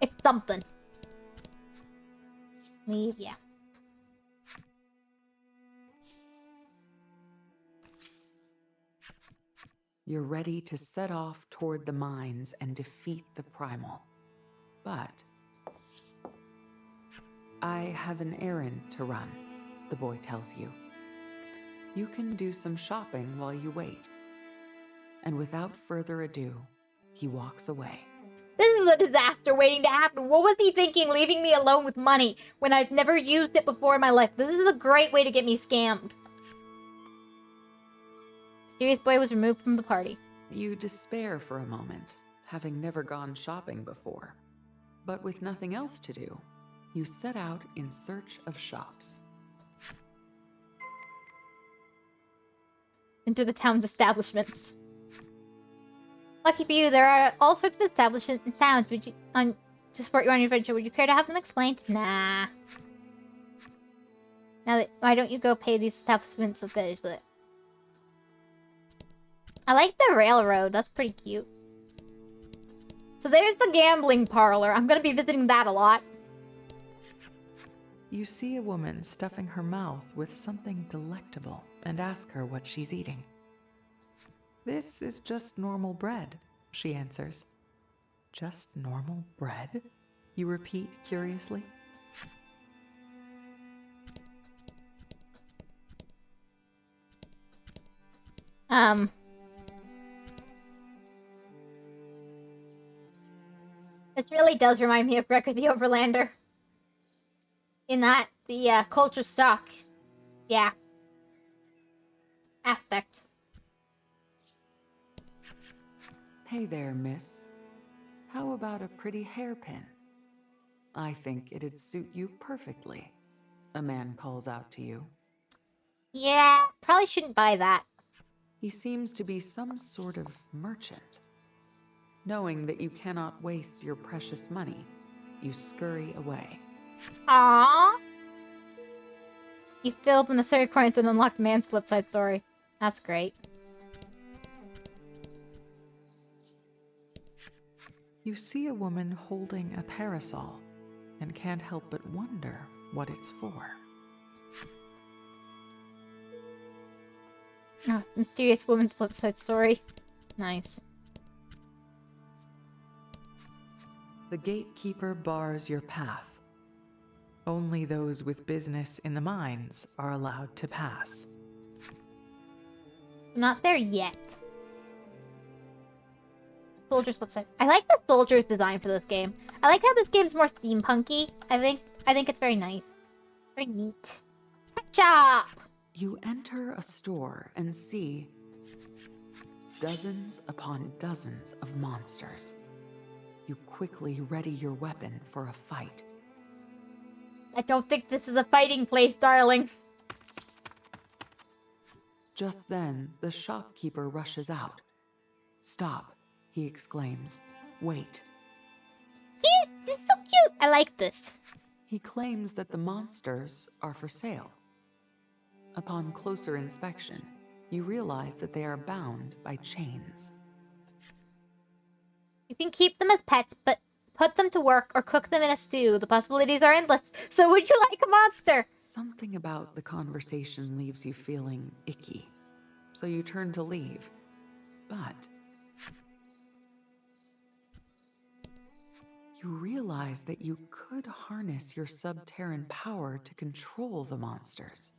It's something. Please, yeah. You're ready to set off toward the mines and defeat the primal. But I have an errand to run, the boy tells you. You can do some shopping while you wait. And without further ado, he walks away. This is a disaster waiting to happen. What was he thinking, leaving me alone with money when I've never used it before in my life? This is a great way to get me scammed. Mysterious boy was removed from the party. You despair for a moment, having never gone shopping before. But with nothing else to do, you set out in search of shops. Into the town's establishments. Lucky for you, there are all sorts of establishments and towns. To support you on your adventure, would you care to have them explained? Nah. Why don't you go pay these establishments a visit? I like the railroad. That's pretty cute. So there's the gambling parlor. I'm gonna be visiting that a lot. You see a woman stuffing her mouth with something delectable and ask her what she's eating. This is just normal bread, she answers. Just normal bread? You repeat curiously. This really does remind me of Gregor the Overlander. In that, the culture shock, yeah, aspect. Hey there, miss. How about a pretty hairpin? I think it'd suit you perfectly, a man calls out to you. Yeah, probably shouldn't buy that. He seems to be some sort of merchant. Knowing that you cannot waste your precious money, you scurry away. Aww. You filled the necessary coins and unlocked man's flip side story. That's great. You see a woman holding a parasol and can't help but wonder what it's for. Oh, mysterious woman's flip side story. Nice. The gatekeeper bars your path. Only those with business in the mines are allowed to pass. I'm not there yet. Soldier's flip side. I like the soldier's design for this game. I like how this game's more steampunky, I think. I think it's very nice. Very neat. Pet shop! You enter a store and see dozens upon dozens of monsters. You quickly ready your weapon for a fight. I don't think this is a fighting place, darling. Just then, the shopkeeper rushes out. "Stop," he exclaims. "Wait." This is so cute. I like this. He claims that the monsters are for sale. Upon closer inspection, you realize that they are bound by chains. You can keep them as pets, but put them to work or cook them in a stew. The possibilities are endless. So would you like a monster? Something about the conversation leaves you feeling icky, so you turn to leave. But you realize that you could harness your subterran power to control the monsters.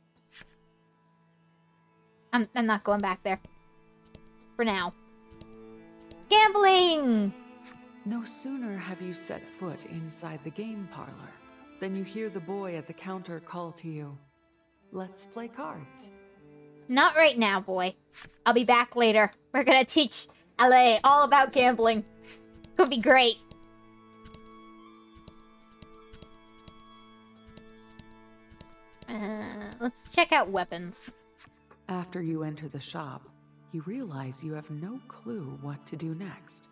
I'm not going back there. For now. Gambling! No sooner have you set foot inside the game parlor than you hear the boy at the counter call to you, "Let's play cards." Not right now, boy. I'll be back later. We're gonna teach LA all about gambling. Could be great. Let's check out weapons. After you enter the shop, you realize you have no clue what to do next.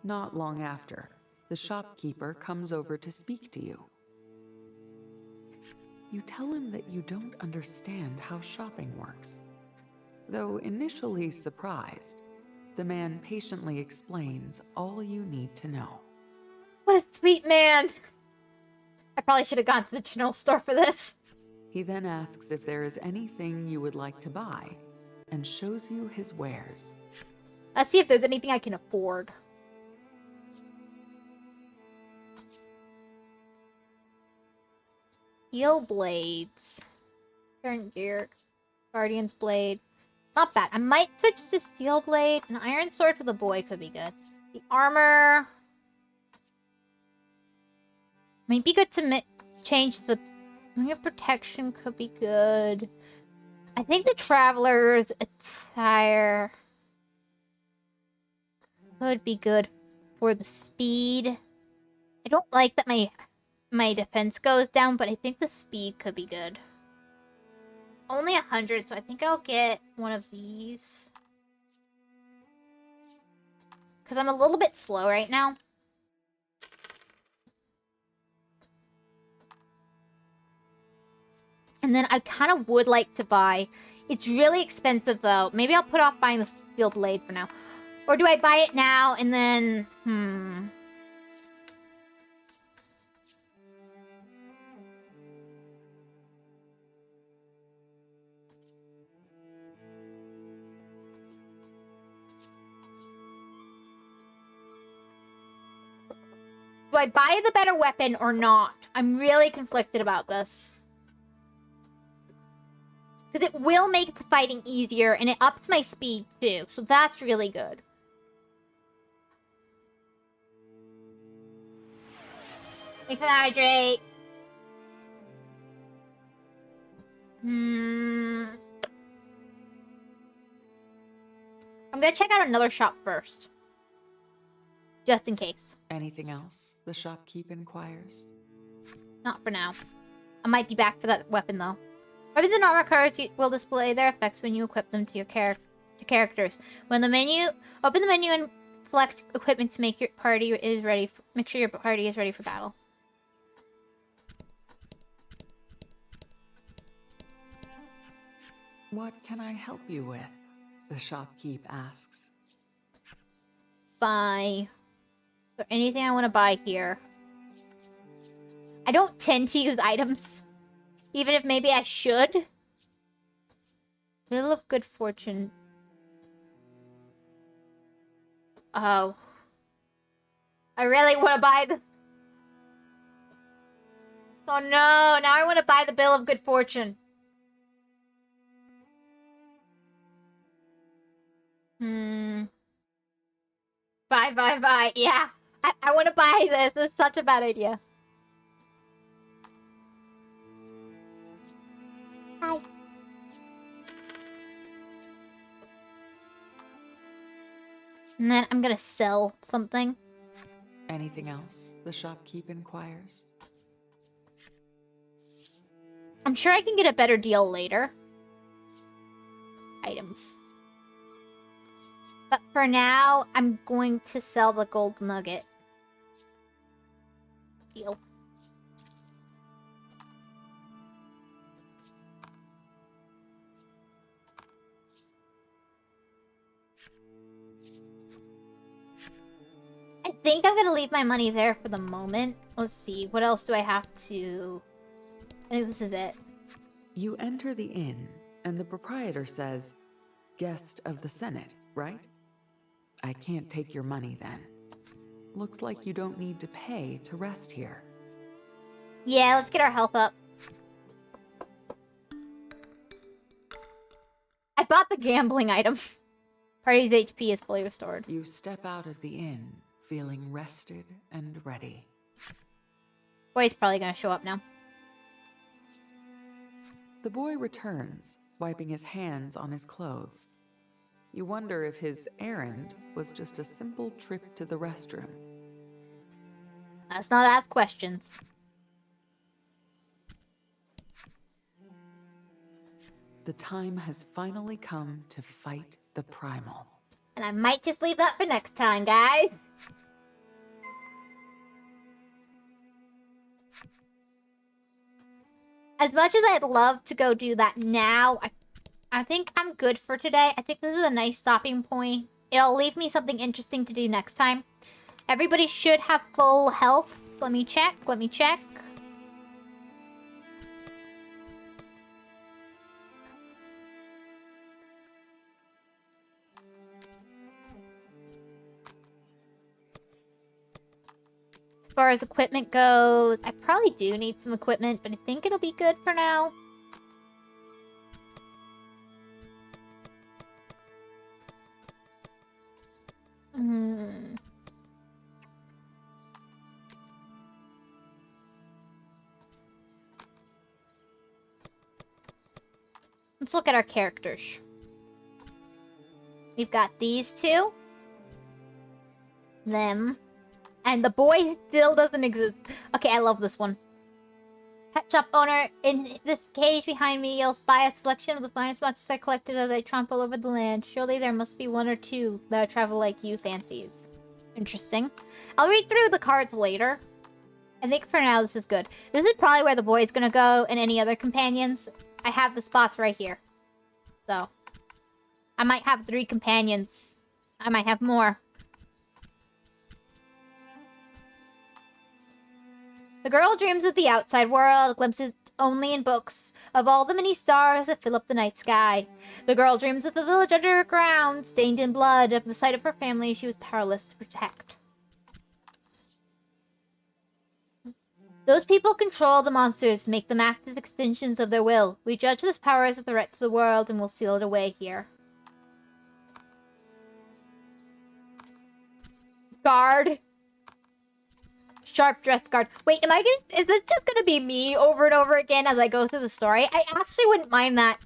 Not long after, the shopkeeper comes over to speak to you. You tell him that you don't understand how shopping works. Though initially surprised, the man patiently explains all you need to know. What a sweet man! I probably should have gone to the general store for this. He then asks if there is anything you would like to buy and shows you his wares. Let's see if there's anything I can afford. Steel blades. Turn gear. Guardian's blade. Not bad. I might switch to steel blade. An iron sword for the boy could be good. The armor might be good to change the ring of protection. Could be good. I think the traveler's attire could be good for the speed. I don't like that my defense goes down, but I think the speed could be good. Only 100, so I think I'll get one of these. Because I'm a little bit slow right now. And then I kind of would like to buy... It's really expensive, though. Maybe I'll put off buying the steel blade for now. Or do I buy it now and then... Do I buy the better weapon or not? I'm really conflicted about this. Because it will make the fighting easier, and it ups my speed, too. So that's really good. Thanks for the hydrate. I'm gonna check out another shop first. Just in case. Anything else? The shopkeep inquires. Not for now. I might be back for that weapon, though. Weapons and armor cards will display their effects when you equip them to your characters. When the menu, open the menu and select equipment to make your party is ready. Make sure your party is ready for battle. What can I help you with? The shopkeep asks. Buy. Is there anything I want to buy here? I don't tend to use items. Even if maybe I should. Wheel of Good Fortune. Oh. I really want to buy the... Oh no, now I want to buy the Bill of Good Fortune. Buy. Yeah. I want to buy this. This is such a bad idea. Hi. And then I'm gonna sell something. Anything else? The shopkeep inquires. I'm sure I can get a better deal later. Items. But for now, I'm going to sell the gold nugget. Deal. I think I'm gonna leave my money there for the moment. Let's see, what else do I have to... I think this is it. You enter the inn, and the proprietor says, "Guest of the Senate, right? I can't take your money then. Looks like you don't need to pay to rest here." Yeah, let's get our health up. I bought the gambling item. Party's HP is fully restored. You step out of the inn, feeling rested and ready. Boy's probably gonna show up now. The boy returns, wiping his hands on his clothes. You wonder if his errand was just a simple trip to the restroom. Let's not ask questions. The time has finally come to fight the primal. And I might just leave that for next time, guys. As much as I'd love to go do that now, I think I'm good for today. I think this is a nice stopping point. It'll leave me something interesting to do next time. Everybody should have full health. Let me check. As far as equipment goes, I probably do need some equipment, but I think it'll be good for now. Let's look at our characters. We've got these two. Them. And the boy still doesn't exist. Okay, I love this one. Pet shop owner, in this cage behind me, you'll spy a selection of the finest monsters I collected as I tromp all over the land. Surely there must be one or two that a travel like you fancies. Interesting. I'll read through the cards later. I think for now this is good. This is probably where the boy's gonna go and any other companions. I have the spots right here. So, I might have 3 companions. I might have more. The girl dreams of the outside world, glimpses only in books, of all the many stars that fill up the night sky. The girl dreams of the village underground, stained in blood, of the sight of her family she was powerless to protect. Those people control the monsters, make them act as extensions of their will. We judge this power as a threat to the world, and will seal it away here. Guard. Sharp-dressed guard. Wait, is this just gonna be me over and over again as I go through the story? I actually wouldn't mind that.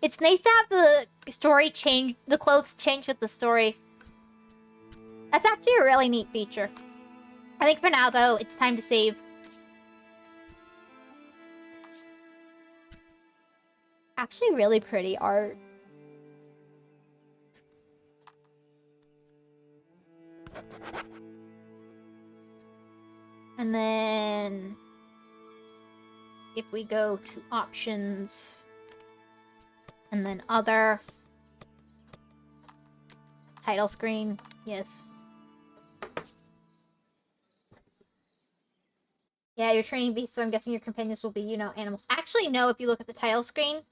It's nice to have the story change, the clothes change with the story. That's actually a really neat feature. I think for now, though, it's time to save. Actually, really pretty art. And then if we go to options and then other title screen, yes. Yeah, you're training beasts, so I'm guessing your companions will be, animals. Actually, no, if you look at the title screen,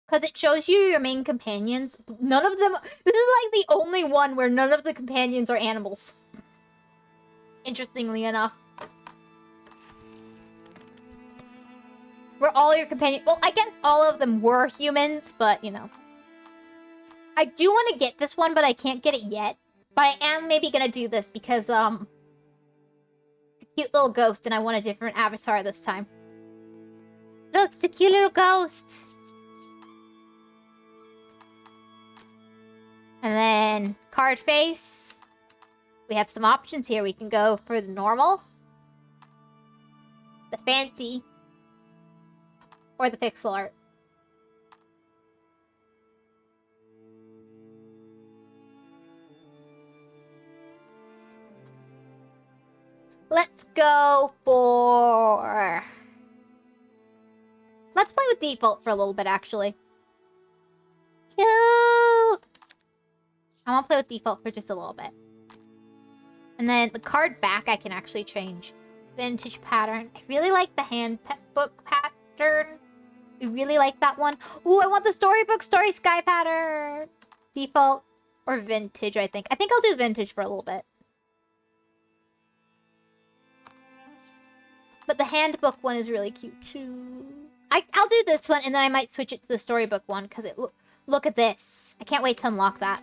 because it shows you your main companions. None of them... This is like the only one where none of the companions are animals. Interestingly enough. Where all your companions... Well, I guess all of them were humans, but, I do want to get this one, but I can't get it yet. But I am maybe going to do this because, it's a cute little ghost, and I want a different avatar this time. Look, it's a cute little ghost. And then card face. We have some options here. We can go for the normal, the fancy, or the pixel art. Let's go for... Let's play with default for a little bit, actually. Cute! I want to play with default for just a little bit. And then the card back I can actually change. Vintage pattern. I really like the handbook pattern. I really like that one. Ooh, I want the storybook story sky pattern. Default or vintage, I think. I think I'll do vintage for a little bit. But the handbook one is really cute too. I'll do this one, and then I might switch it to the storybook one, because look at this. I can't wait to unlock that.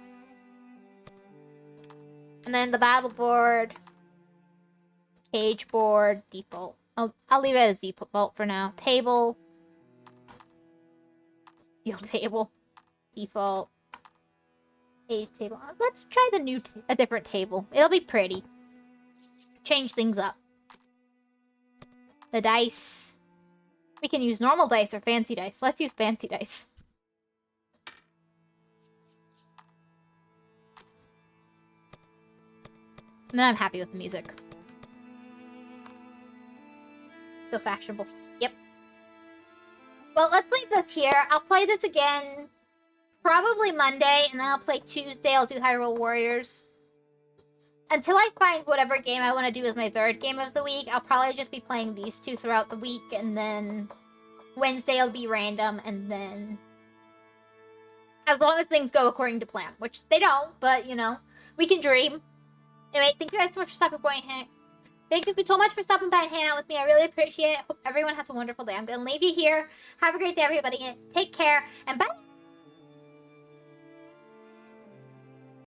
And then the battle board, cage board, default. I'll leave it as default for now. Table, steel table, default, page table. Let's try the a different table. It'll be pretty. Change things up. The dice. We can use normal dice or fancy dice. Let's use fancy dice. And then I'm happy with the music. Still fashionable. Yep. Well, let's leave this here. I'll play this again probably Monday, and then I'll play Tuesday. I'll do Hyrule Warriors. Until I find whatever game I want to do as my third game of the week, I'll probably just be playing these two throughout the week, and then Wednesday will be random, and then... As long as things go according to plan, which they don't, but, you know, we can dream. Anyway, thank you guys so much for stopping by and thank you so much for stopping by and hanging out with me. I really appreciate it. Hope everyone has a wonderful day. I'm going to leave you here. Have a great day, everybody. Take care, and bye!